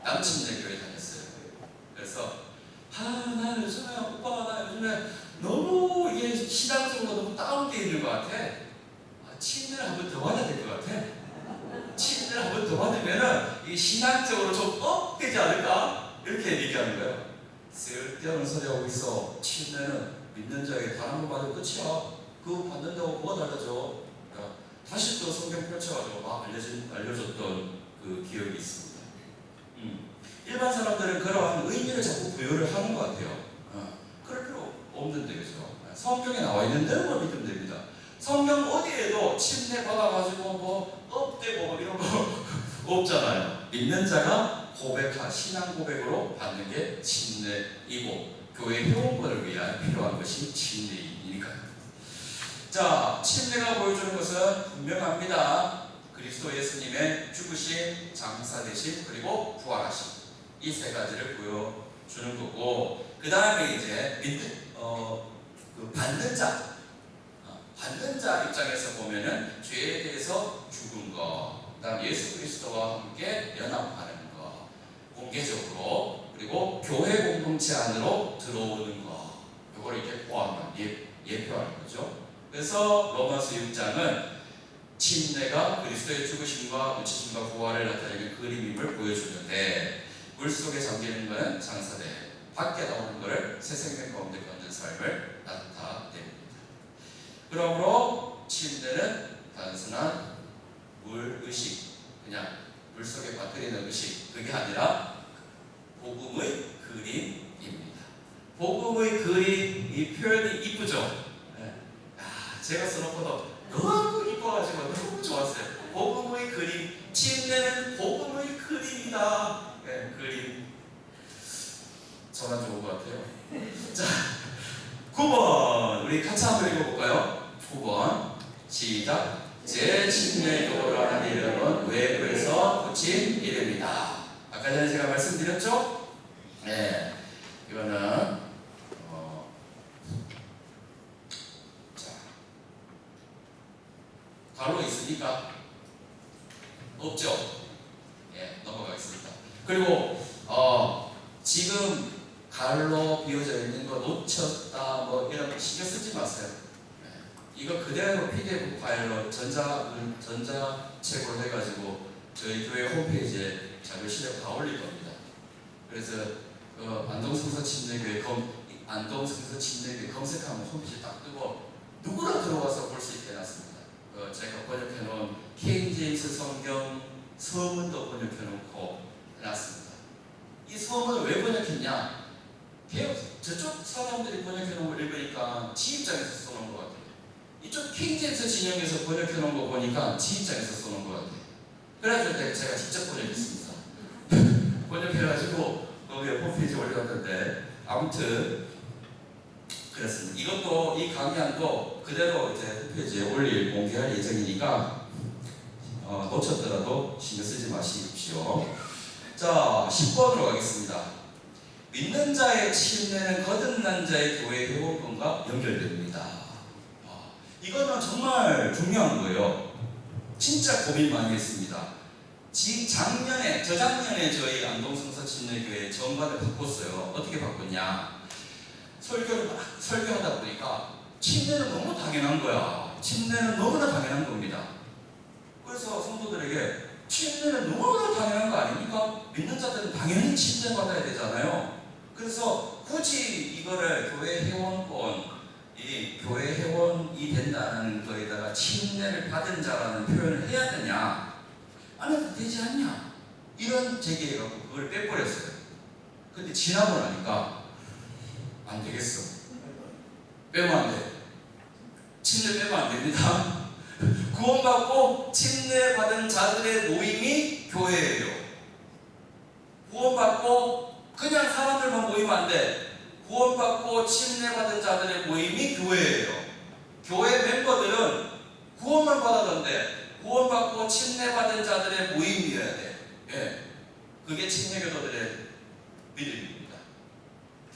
남침례 교회 다녔어요. 그래서 나 요즘에 너무 이게 신앙적으로 너무 다운되어 있는 것 같아. 침례를 한 번 더 받아야 될 것 같아. 침례를 한 번 더 받으면은 이 신앙적으로 좀 업되지 않을까? 이렇게 얘기하는 거예요. 쓸데없는 소리 하고 있어. 침례는 믿는 자에게 단 한 번 받으면 끝이야. 그거 받는다고 뭐가 달라져? 그러니까 다시 또 성경 펼쳐가지고 막 알려줬던 그 기억이 있습니다. 일반 사람들은 그러한 의미를 자꾸 부여를 하는 것 같아요. 그럴 필요 없는데, 그죠? 성경에 나와 있는 대로만 믿으면 됩니다. 성경 어디에도 침례 받아가지고 뭐 업되고 이런 거 없잖아요. 믿는 자가 신앙 고백으로 받는 게 침례이고 교회 회원권을 위한 필요한 것이 침례이니까요. 자, 침례가 보여주는 것은 분명합니다. 그리스도 예수님의 죽으심, 장사되심, 그리고 부활하심, 이 세 가지를 보여주는 거고, 그 다음에 이제 받는 자 입장에서 보면은 죄에 대해서 죽은 거, 그다음 예수 그리스도와 함께 연합하는 거, 공개적으로, 그리고 교회 공동체 안으로 들어오는 거, 이걸 이렇게 포함한 예표하는 거죠. 그래서 로마서 6장은 침례가 그리스도의 죽으심과 묻히심과 부활을 나타내는 그림임을 보여주는데, 물속에 잠기는 것은 장사돼, 밖에 나오는 것을 새 생명 가운데 걷는 삶을 나타냅니다. 그러므로 침례는 단순한 물의식, 그냥 물속에 빠뜨리는 의식, 그게 아니라 복음의 그림입니다. 복음의 그림, 이 표현이 이쁘죠? 제가 써놓고도 너무 이뻐가지고 너무 좋았어요. 복음의 그림, 침례는 복음의 그림이다. 그림. 전화 좋은 것 같아요. 자, 9번 우리 같이 한번 읽어볼까요? 9번 시작. 제 침례교로 하는 이름은 외부에서 붙인 이름이다. 아까 전에 제가 말씀드렸죠? 네, 이거는 가로 있으니까 없죠? 예, 넘어가겠습니다. 그리고 지금 갈로 비워져 있는 거 놓쳤다 뭐 이런 거 신경 쓰지 마세요. 이거 그대로 PDF 파일로 전자책으로 해가지고 저희 교회 홈페이지에 자료실에 다 올릴 겁니다. 그래서 안동성서 침례교회 안동성서 침례교회 검색하면 홈페이지 딱 뜨고 누구나 들어와서 볼 수 있게 해놨습니다. 제가 번역해놓은 킹제임스 성경 서문도 번역해놓고 해놨습니다. 이 서문을 왜 번역했냐? 저쪽 사람들이 번역해놓은 걸 읽으니까 지 입장에서 써놓은 것 같아요. 이쪽 킹제임스 진영에서 번역해놓은 거 보니까 지 입장에서 써놓은 것 같아요. 그래가지고 제가 직접 번역했습니다. 번역해가지고 거기에 홈페이지에 올려놨는데, 아무튼 그렇습니다. 이것도, 이 강의안도 그대로 이제 홈페이지에 공개할 예정이니까 놓쳤더라도 신경 쓰지 마십시오. 자, 10번으로 가겠습니다. 믿는 자의 침례는 거듭난 자의 교회 회원권과 연결됩니다. 이거는 정말 중요한 거예요. 진짜 고민 많이 했습니다. 저작년에 저희 안동성서 침례교회 정관을 바꿨어요. 어떻게 바꿨냐? 설교를 막 설교하다 보니까 침례는 너무 당연한 거야. 침례는 너무나 당연한 겁니다. 그래서 성도들에게 침례는 너무나 당연한 거 아닙니까? 믿는 자들은 당연히 침례 받아야 되잖아요. 그래서 굳이 이거를 교회 회원이 된다는 거에다가 침례를 받은 자라는 표현을 해야 되냐? 안 해도 되지 않냐? 이런 제기해갖고 그걸 빼버렸어요. 근데 지나고 나니까 안 되겠어. 빼면 안 돼. 침례 빼면 안 됩니다. 구원받고 침례받은 자들의 모임이 교회예요. 구원받고 그냥 사람들만 모이면 안 돼. 구원받고 침례받은 자들의 모임이 교회예요. 교회 멤버들은 구원만 받았는데 구원받고 침례받은 자들의 모임이어야 돼. 예. 그게 침례교도들의 믿음입니다.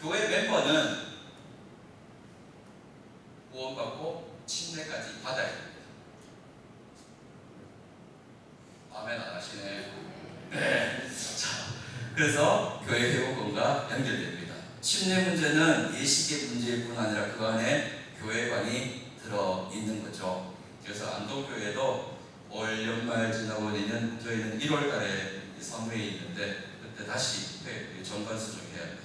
교회 멤버는 구원받고 침례까지 받아야 됩니다. 아멘 안 하시네. 네. 자, 그래서 교회 회원권과 연결됩니다. 침례 문제는 예식의 문제일 뿐 아니라 그 안에 교회관이 들어있는 거죠. 그래서 안동교회도 올 연말 지나고 저희는 1월 달에 사무회에 있는데 그때 다시 정관 수정해야 돼요.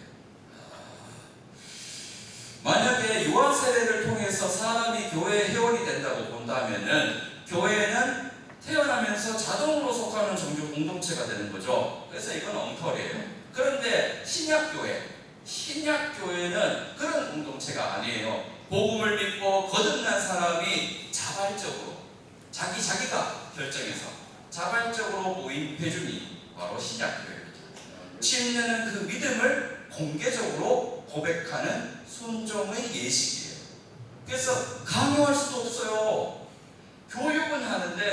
만약에 유아 세례를 통해서 사람이 교회 회원이 된다고 본다면은 교회는 태어나면서 자동으로 속하는 종교 공동체가 되는 거죠. 그래서 이건 엉터리예요. 그런데 신약교회는 그런 공동체가 아니에요. 복음을 믿고 거듭난 사람이 자발적으로 자기가 결정해서 자발적으로 모인 회중이 바로 신약교회입니다. 침례는 그 믿음을 공개적으로 고백하는 순종의 예식이에요. 그래서 강요할 수도 없어요. 교육은 하는데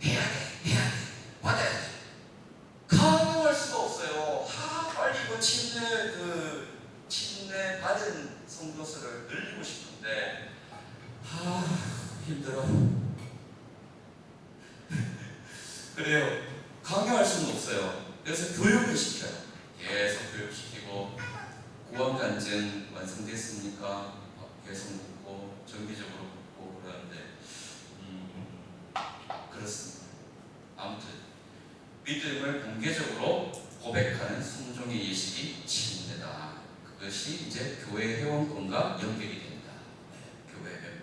해야 돼, 받아야 돼. 강요할 수가 없어요. 빨리 이거 침례 받은 성도수를 늘리고 싶은데 힘들어. 그래요. 강요할 수는 없어요. 그래서 교육을 시켜요. 계속 교육시키고 구원간증 완성됐습니까? 계속 묻고 정기적으로 묻고 그러는데 그렇습니다. 아무튼 믿음을 공개적으로 고백하는 순종의 예식이 침례다. 그것이 이제 교회 회원권과 연결이 됩니다. 교회 회원.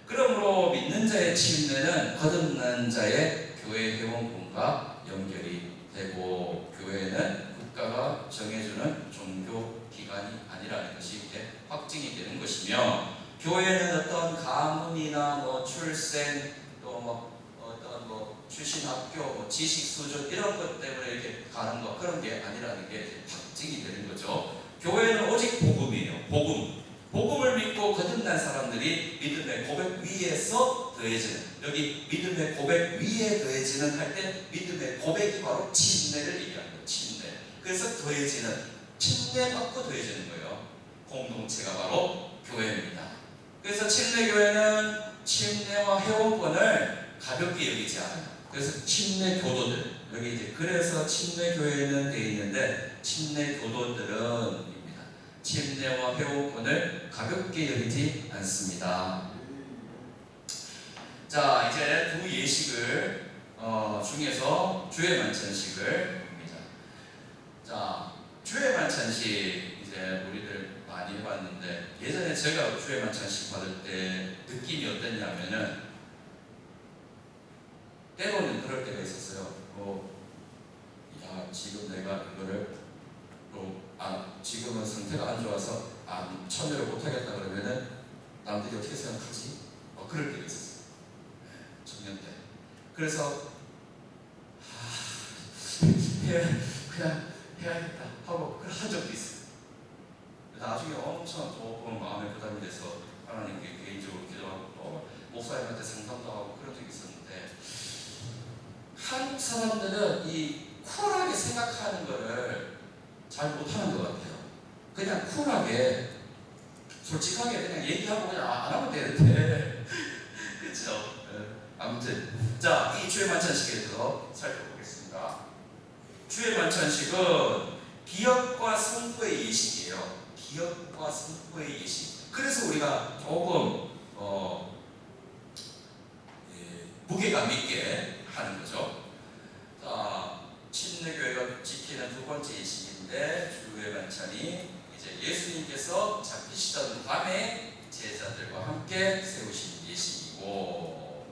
그러므로 믿는 자의 침례는 거듭난 자의 교회 회원권과 연결이 되고, 교회는 국가가 정해주는 종교 기관이 아니라는 것이 이제 확증이 되는 것이며, 교회는 어떤 가문이나 출생 또 출신 학교, 지식 수준 이런 것 때문에 이렇게 가는 것, 그런 게 아니라는 게 확증이 되는 거죠. 교회는 오직 복음이에요. 복음을 믿고 거듭난 사람들이 믿음의 고백 위에서 더해지는, 여기 믿음의 고백 위에 더해지는 할 때 믿음의 고백이 바로 침례를 얘기하는 거예요. 침례. 그래서 더해지는, 침례 받고 더해지는 거예요. 공동체가 바로 교회입니다. 그래서 침례교회는 침례와 회원권을 가볍게 여기지 않아요. 그래서 침례 교도들, 여기 이제 그래서 침례 교회는 되어 있는데, 침례 교도들은 침례와 회원권을 가볍게 여기지 않습니다. 자, 이제 두 예식을 중에서 주의 만찬식을 봅니다. 자, 주의 만찬식 이제 우리들 많이 해봤는데, 예전에 제가 주의 만찬식 받을 때 느낌이 어땠냐면은, 때로는 그럴 때가 있었어요. 지금 내가 이거를 지금은 상태가 안 좋아서 참여를 못하겠다 그러면은 남들이 어떻게 생각하지? 그럴 때가 있었어요. 청년 때. 그래서 그냥 해야겠다 하고 한 적도 있어요. 나중에 엄청 조금 마음에 부담이 돼서 하나님께 개인적으로 기도하고 또 목사님한테 상담도 하고 그런 적이 있었는데, 한국 사람들은 이 쿨하게 생각하는 거를 잘 못하는 것 같아요. 그냥 쿨하게 솔직하게 그냥 얘기하고 그냥 안 하면 되는데 그렇죠? 아무튼 자, 이 주의 만찬식에 대해서 살펴보겠습니다. 주의 만찬식은 기업과 선포의 예식이에요. 기업과 선포의 예식. 그래서 우리가 조금 무게감 있게 하는 거죠. 자, 침례교회가 지키는 두 번째 예식인데, 주의 만찬이 이제 예수님께서 잡히시던 밤에 제자들과 함께 세우신 예식이고,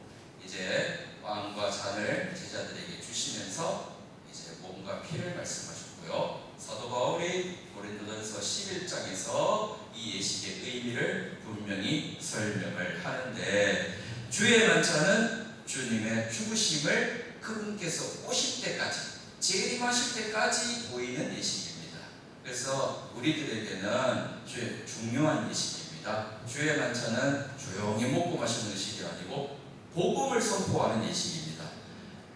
이제 빵과 잔을 제자들에게 주시면서 이제 몸과 피를 말씀하셨고요. 사도 바울이 고린도전서 11장에서 이 예식의 의미를 분명히 설명을 하는데, 주의 만찬은 주님의 죽으심을 그분께서 오실 때까지, 재림하실 때까지 보이는 예식입니다. 그래서 우리들에게는 중요한 예식입니다. 주의 만찬은 조용히 먹고 마시는 예식이 아니고 복음을 선포하는 예식입니다.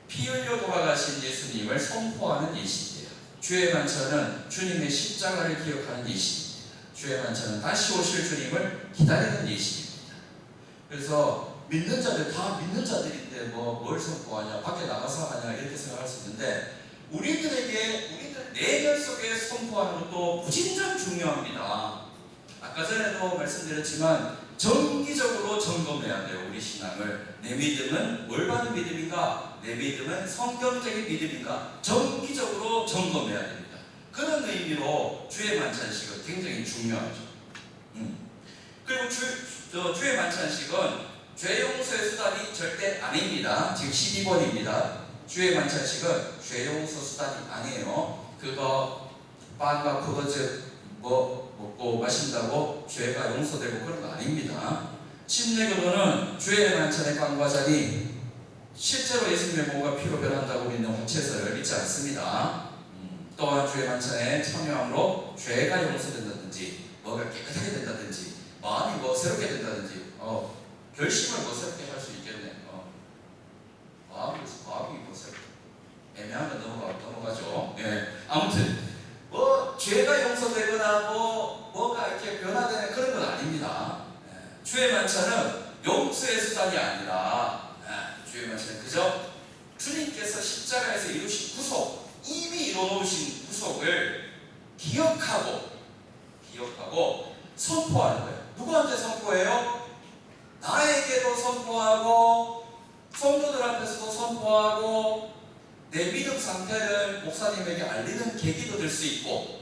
피 흘려 돌아가신 예수님을 선포하는 예식이에요. 주의 만찬은 주님의 십자가를 기억하는 예식입니다. 주의 만찬은 다시 오실 주님을 기다리는 예식입니다. 그래서 믿는 자들, 다 믿는 자들인데 뭘 선포하냐, 밖에 나가서 하냐 이렇게 생각할 수 있는데, 우리들 내면 속에 선포하는 것도 무진장 중요합니다. 아까 전에도 말씀드렸지만 정기적으로 점검해야 돼요. 우리 신앙을. 내 믿음은 올바른 믿음인가, 내 믿음은 성경적인 믿음인가, 정기적으로 점검해야 됩니다. 그런 의미로 주의 만찬식은 굉장히 중요하죠. 그리고 주의 만찬식은 죄 용서의 수단이 절대 아닙니다. 지금 12번입니다. 주의 만찬식은 죄 용서 수단이 아니에요. 그거 빵과 포도즙 먹고 마신다고 죄가 용서되고 그런 거 아닙니다. 침례교도는 주의 만찬의 빵과 잔이 실제로 예수님의 몸과 피로 변한다고 믿는 호체설을 믿지 않습니다. 또한 주의 만찬에 참여함으로 죄가 용서된다든지 뭐가 깨끗하게 된다든지 마음이 뭐 새롭게 된다든지 결심을 뭐 새롭게 할 수 있겠네. 마음이 뭐 새롭게 애매하면 넘어가죠. 예. 아무튼 뭐 죄가 용서되거나 뭐가 이렇게 변화되는 그런 건 아닙니다. 예. 주의 만찬은 용서의 수단이 아니라 주의 만찬은 그저 주님께서 십자가에서 이루신 구속, 이미 이루어놓으신 구속을 기억하고 선포하는 거예요. 누구한테 선포해요? 나에게도 선포하고 성도들 앞에서도 선포하고 내 믿음 상태를 목사님에게 알리는 계기도 될 수 있고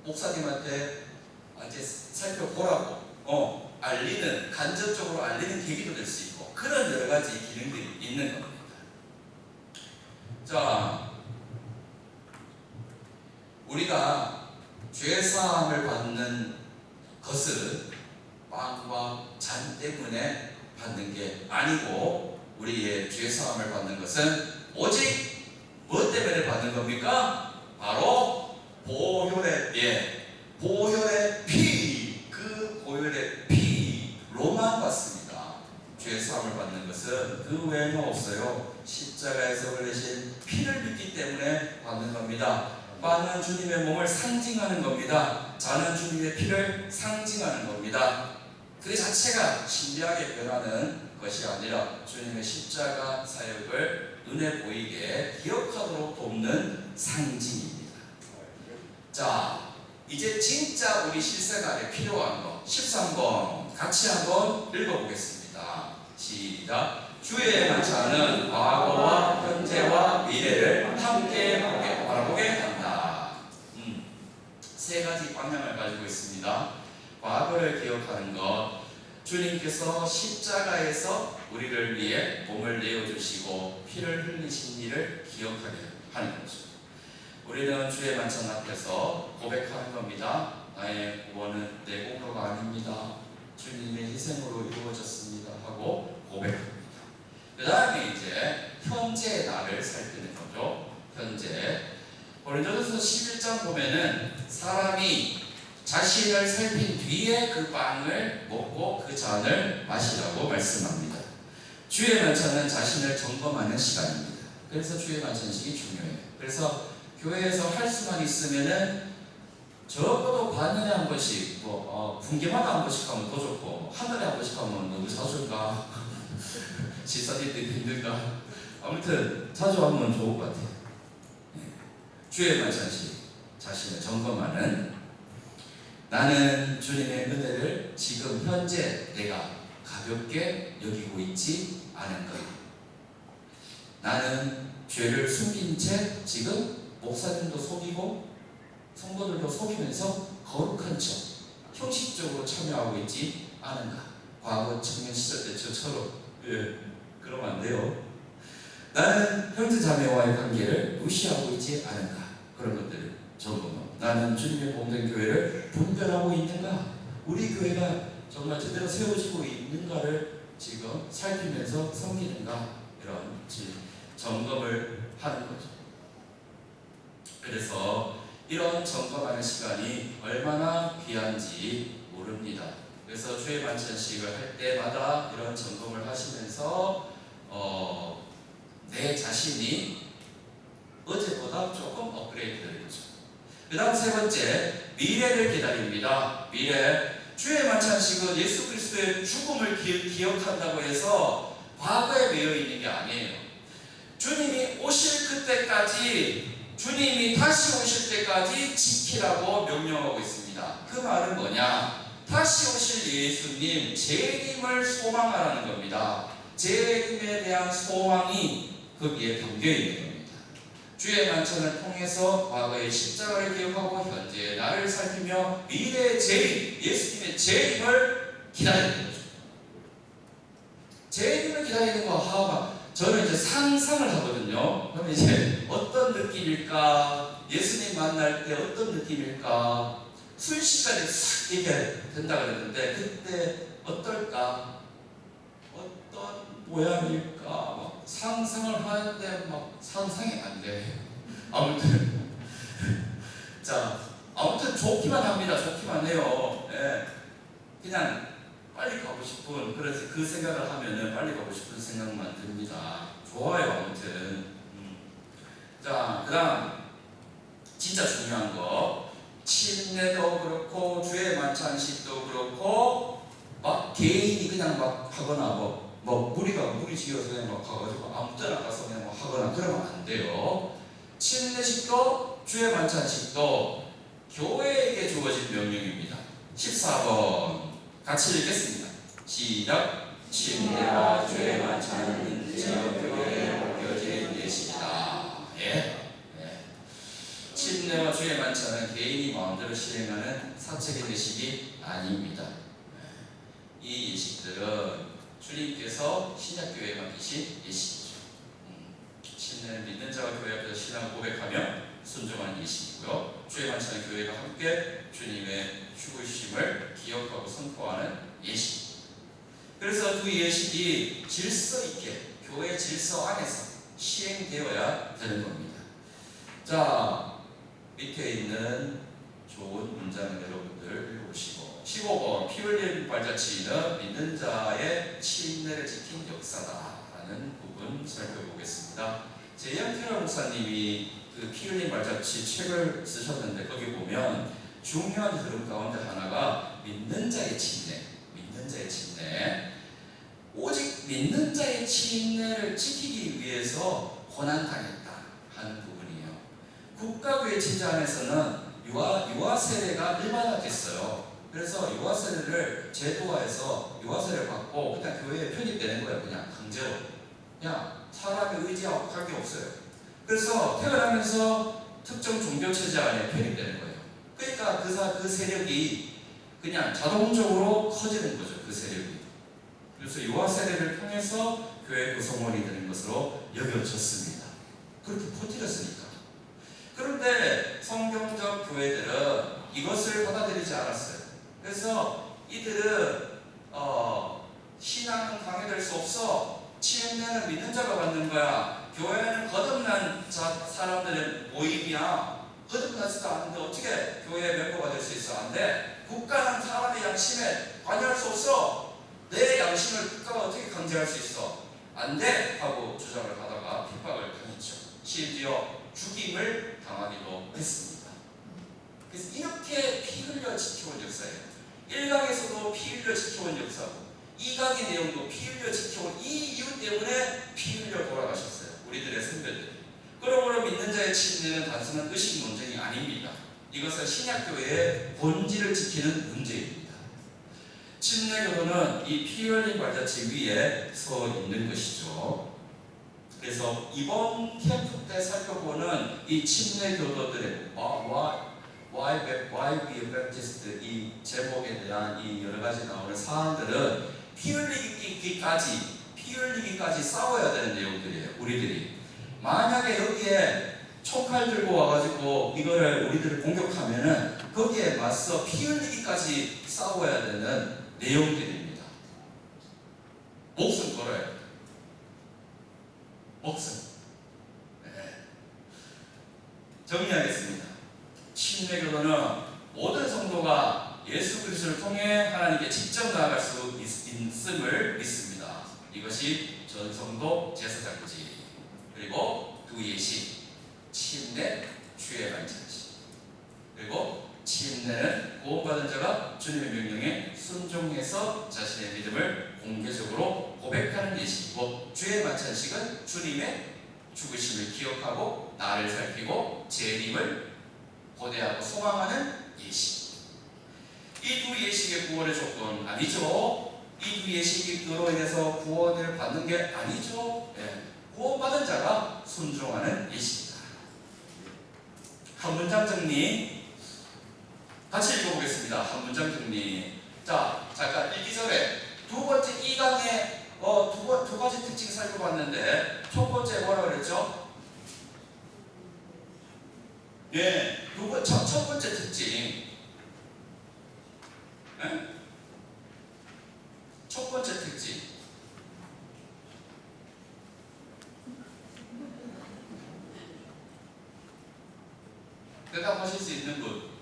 목사님한테 이제 살펴보라고 간접적으로 알리는 계기도 될 수 있고 그런 여러 가지 기능들이 있는 겁니다. 자, 우리가 죄사함을 받는 것은 빵과 잔 때문에 받는 게 아니고 우리의 죄사함을 받는 것은 오직 무엇 때문에 받는 겁니까? 바로 보혈의 피, 그 보혈의 피로만 받습니다. 죄사함을 받는 것은 그 외에는 없어요. 십자가에서 흘리신 피를 믿기 때문에 받는 겁니다. 빵은 주님의 몸을 상징하는 겁니다. 잔은 주님의 피를 상징하는 겁니다. 그 자체가 신비하게 변하는 것이 아니라 주님의 십자가 사역을 눈에 보이게 기억하도록 돕는 상징입니다. 자, 이제 진짜 우리 실생활에 필요한 거 13번 같이 한번 읽어보겠습니다. 시작. 주의 만찬은 과거와 현재와 미래를 함께 바라보게 한다. 세 가지 방향을 가지고 있습니다. 과거를 기억하는 것, 주님께서 십자가에서 우리를 위해 몸을 내어주시고 피를 흘리신 일을 기억하게 하는 거죠. 우리는 주의 만찬 앞에서 고백하는 겁니다. 나의 구원은 내 공로가 아닙니다. 주님의 희생으로 이루어졌습니다 하고 고백합니다. 그 다음에 이제 현재의 나를 살피는 거죠. 현재 고린도전서 11장 보면은 사람이 자신을 살핀 뒤에 그 빵을 먹고 그 잔을 마시라고 말씀합니다. 주의 만찬은 자신을 점검하는 시간입니다. 그래서 주의 만찬식이 중요해요. 그래서 교회에서 할 수만 있으면은 적어도 반년에 한 번씩 분기마다 한 번씩 하면 더 좋고 한 달에 한 번씩 하면 너무 자주인가 집사님들이 힘든가 아무튼 자주 하면 좋을 것 같아요. 주의 만찬식 자신을 점검하는 나는 주님의 은혜를 지금 현재 내가 가볍게 여기고 있지 않은가. 나는 죄를 숨긴 채 지금 목사님도 속이고 성도들도 속이면서 거룩한 척 형식적으로 참여하고 있지 않은가. 과거 청년 시절 때 저처럼 그러면 안 돼요. 나는 형제 자매와의 관계를 무시하고 있지 않은가. 그런 것들을 점검하고 나는 주님의 몸된 교회를 분별하고 있는가? 우리 교회가 정말 제대로 세워지고 있는가를 지금 살피면서 섬기는가? 이런 점검을 하는 거죠. 그래서 이런 점검하는 시간이 얼마나 귀한지 모릅니다. 그래서 주의 만찬식을 할 때마다 이런 점검을 하시면서 내 자신이 어제보다 조금 업그레이드 되는 거죠. 그 다음 세 번째, 미래를 기다립니다. 미래. 주의 만찬식은 예수 그리스도의 죽음을 기억한다고 해서 과거에 매여 있는 게 아니에요. 주님이 오실 그때까지, 주님이 다시 오실 때까지 지키라고 명령하고 있습니다. 그 말은 뭐냐? 다시 오실 예수님, 재림을 소망하라는 겁니다. 재림에 대한 소망이 거기에 담겨 있는 겁니다. 주의 만찬을 통해서 과거의 십자가를 기억하고 현재의 나를 살피며 미래의 재림, 예수님의 재림을 기다리는 거죠. 재림을 기다리는 거 저는 이제 상상을 하거든요. 그럼 이제 어떤 느낌일까? 예수님 만날 때 어떤 느낌일까? 순식간에 싹 이게 된다 그랬는데 그때 어떨까? 어떤 모양일까? 상상을 하는데 막 상상이 안 돼. 아무튼 자, 아무튼 좋기만 합니다. 좋기만 해요. 예. 그냥 빨리 가고 싶은, 그래서 그 생각을 하면은 빨리 가고 싶은 생각만 듭니다. 좋아요. 아무튼 자, 그 다음 진짜 중요한 거, 침례도 그렇고 주의 만찬식도 그렇고 막 개인이 그냥 막 하거나 뭐 무리 지어서 그냥 막 가가지고 아무 때나 가서 그냥 막 하거나 그러면 안 돼요. 침례식도 주의 만찬식도 교회에게 주어진 명령입니다. 14번 같이 읽겠습니다. 시작. 침례와 주의 만찬은 지역교회에 맡겨진 예식이다. 예. 침례와 주의 만찬은 개인이 마음대로 실행하는 사적인 예식이 아닙니다. 이 예식들은 주님께서 신약교회에 맡기신 예식이죠. 침례는 믿는 자가 교회 앞에서 신앙을 고백하며 순종하는 예식이고요. 주의 만찬은 교회가 함께 주님의 죽으심을 기억하고 선포하는 예식. 그래서 두 예식이 질서 있게 교회 질서 안에서 시행되어야 되는 겁니다. 자, 밑에 있는 좋은 문장을 여러분들 읽어보시고 15번 피 흘린 발자취는 믿는 자의 침례를 지킨 역사다라는 부분 살펴보겠습니다. 제이언 목사님이 그 피 흘린 발자취 책을 쓰셨는데 거기 보면 중요한 흐름 가운데 하나가 믿는 자의 침례, 믿는 자의 침례. 오직 믿는 자의 침례를 지키기 위해서 고난당했다 하는 부분이에요. 국가교회 체제 안에서는 유아 세례가 일반화됐어요. 그래서 유아 세례를 제도화해서 유아 세례를 받고 그냥 교회에 편입되는 거예요. 그냥 강제로. 그냥 사람의 의지하고 관계 없어요. 그래서 태어나면서 특정 종교 체제 안에 편입되는 거예요. 그러니까 그 세력이 그냥 자동적으로 커지는 거죠. 그 세력이. 그래서 유아 세례를 통해서 교회 구성원이 되는 것으로 여겨졌습니다. 그렇게 퍼뜨렸으니까. 그런데 성경적 교회들은 이것을 받아들이지 않았어요. 그래서 이들은 신앙은 강요될 수 없어. 침례는 믿는 자가 받는 거야. 교회는 거듭난 사람들의 모임이야. 거듭나지도 않는데 어떻게 교회 멤버가 될 수 있어? 안 돼. 국가는 사람의 양심에 관여할 수 없어. 내 양심을 국가가 어떻게 강제할 수 있어? 안 돼! 하고 주장을 하다가 핍박을 당했죠. 심지어 죽임을 당하기도 했습니다. 그래서 이렇게 피 흘려 지켜온 역사예요. 1강에서도 피 흘려 지켜온 역사고 2강의 내용도 피 흘려 지켜온 이 이유 때문에 피 흘려 돌아가셨어요. 우리들의 선배들. 그러므로 믿는 자의 침례는 단순한 의식 논쟁이 아닙니다. 이것은 신약교회의 본질을 지키는 문제입니다. 침례교도는 이 피 흘린 발자취 위에 서 있는 것이죠. 그래서 이번 캠프 때 살펴보는 이 침례교도들의 Why we Baptist 이 제목에 대한 이 여러 가지 나오는 사안들은 피 흘리기까지 싸워야 되는 내용들이에요. 우리들이 만약에 여기에 총칼 들고 와가지고 이거를 우리들을 공격하면은 거기에 맞서 피 흘리기까지 싸워야 되는 내용들입니다. 목숨 걸어야 돼요. 목숨. 네. 정리하겠습니다. 침례교도는 모든 성도가 예수 그리스도를 통해 하나님께 직접 나아갈 수 있음을 믿습니다. 이것이 전성도 제사장이지. 그리고 두 예식, 침례, 주의 만찬식. 그리고 침례는 구원받은 자가 주님의 명령에 순종해서 자신의 믿음을 공개적으로 고백하는 예식이고, 주의 만찬식은 주님의 죽으심을 기억하고 나를 살피고 재림을 고대하고 소망하는 예식. 이 두 예식의 구원의 조건 아니죠. 이 두 예식으로 인해서 구원을 받는 게 아니죠. 네. 구원받은 자가 순종하는 예식이다. 한 문장 정리 같이 읽어보겠습니다. 한 문장 정리. 자, 잠깐 읽기 전에 두 번째 2강에 두 가지 특징 살펴봤는데, 첫 번째 뭐라 그랬죠? 예, 첫 번째 특징. 예? 첫 번째 특징. 대답하실 수 있는 분?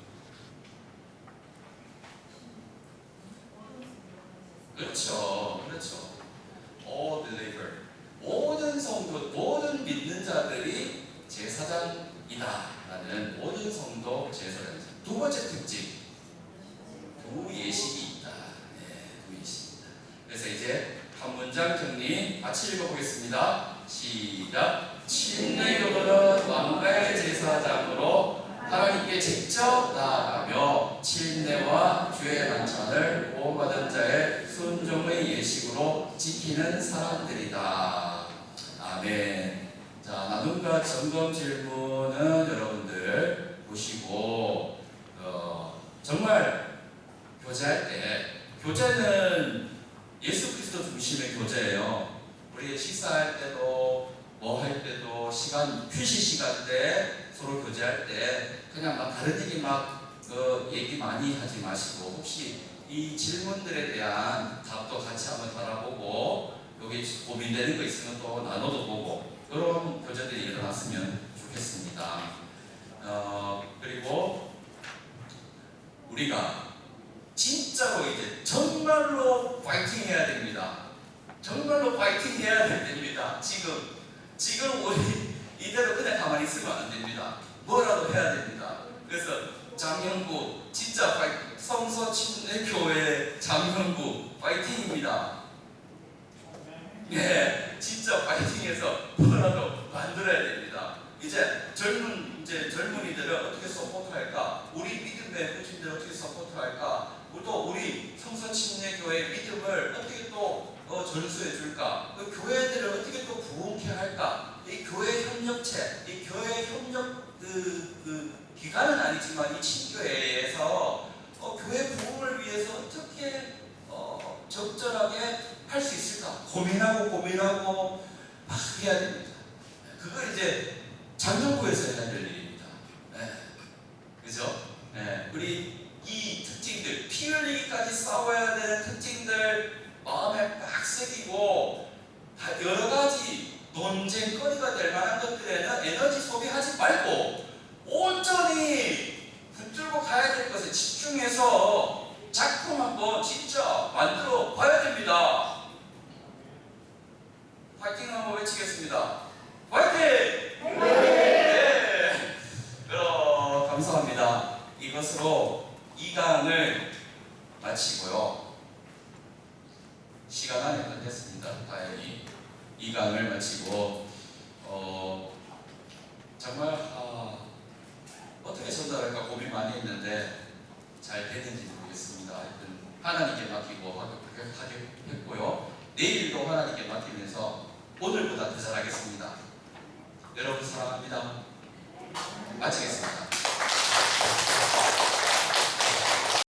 그렇죠. All believer. 모든 성도, 모든 믿는 자들이 제사장이다라는 모든 성도 제사장. 두 번째 특징, 두 예식이 있다. 네, 두 예식입니다. 그래서 이제 한 문장 정리 같이 읽어보겠습니다. 시작. 침례교도는 왕가의 제사장으로 하나님께 직접 나아가며 침례와 주의 반찬을 보호받은 자의 순종의 예식으로 지키는 사람들이다. 아멘. 자, 나눔과 점검 질문은 여러분들 보시고 정말 교제할 때, 교제는 예수 그리스도 중심의 교제예요. 우리 식사할 때도 뭐 할 때도 휴식 시간 때 서로 교제할 때 그냥 막 다른 얘기 얘기 많이 하지 마시고, 혹시 이 질문들에 대한 답도 같이 한번 달아보고, 여기 고민되는 거 있으면 또 나눠도 보고, 그런 교제들이 일어났으면 좋겠습니다. 그리고 우리가 진짜로 이제 정말로 파이팅 해야 됩니다. 정말로 파이팅 해야 됩니다. 지금 우리 이대로 그냥 가만히 있으면 안 됩니다. 뭐라도 해야 됩니다. 그래서 장형부 진짜 파이팅, 성서 침례교회 장형부 파이팅입니다. 네, 진짜 파이팅해서 뭐라도 만들어야 됩니다. 이제 젊은이들을 어떻게 서포트할까? 우리 믿음의 후진들 어떻게 서포트할까? 또 우리 성서 침례교회 믿음을 어떻게 또 전수해 줄까? 그 교회들을 어떻게 또 부흥케 할까? 이 교회 협력체, 이 교회 협력 기관은 아니지만 이 친교회에서 교회 부흥을 위해서 어떻게 적절하게 할 수 있을까? 고민하고 막 해야 됩니다. 그걸 이제 장정부에서 해야 될 일입니다. 네. 그죠? 네. 우리 이 특징들, 피 흘리기까지 싸워야 되는 특징들 마음에 빡 새기고, 여러 가지 논쟁거리가 될 만한 것들에는 에너지 소비하지 말고 온전히 붙들고 가야 될 것에 집중해서 작품 한번 진짜 만들어 봐야 됩니다. 파이팅 한번 외치겠습니다. 파이팅! 네. 감사합니다. 이것으로 2강을 마치고요. 시간 안에 끝냈습니다. 다행히 2강을 마치고 정말 어떻게 전달할까 고민 많이 했는데 잘 되는지 모르겠습니다. 하여튼 하나님께 맡기고 하게 했고요. 내일도 하나님께 맡기면서 오늘보다 더 잘하겠습니다. 여러분 사랑합니다. 마치겠습니다.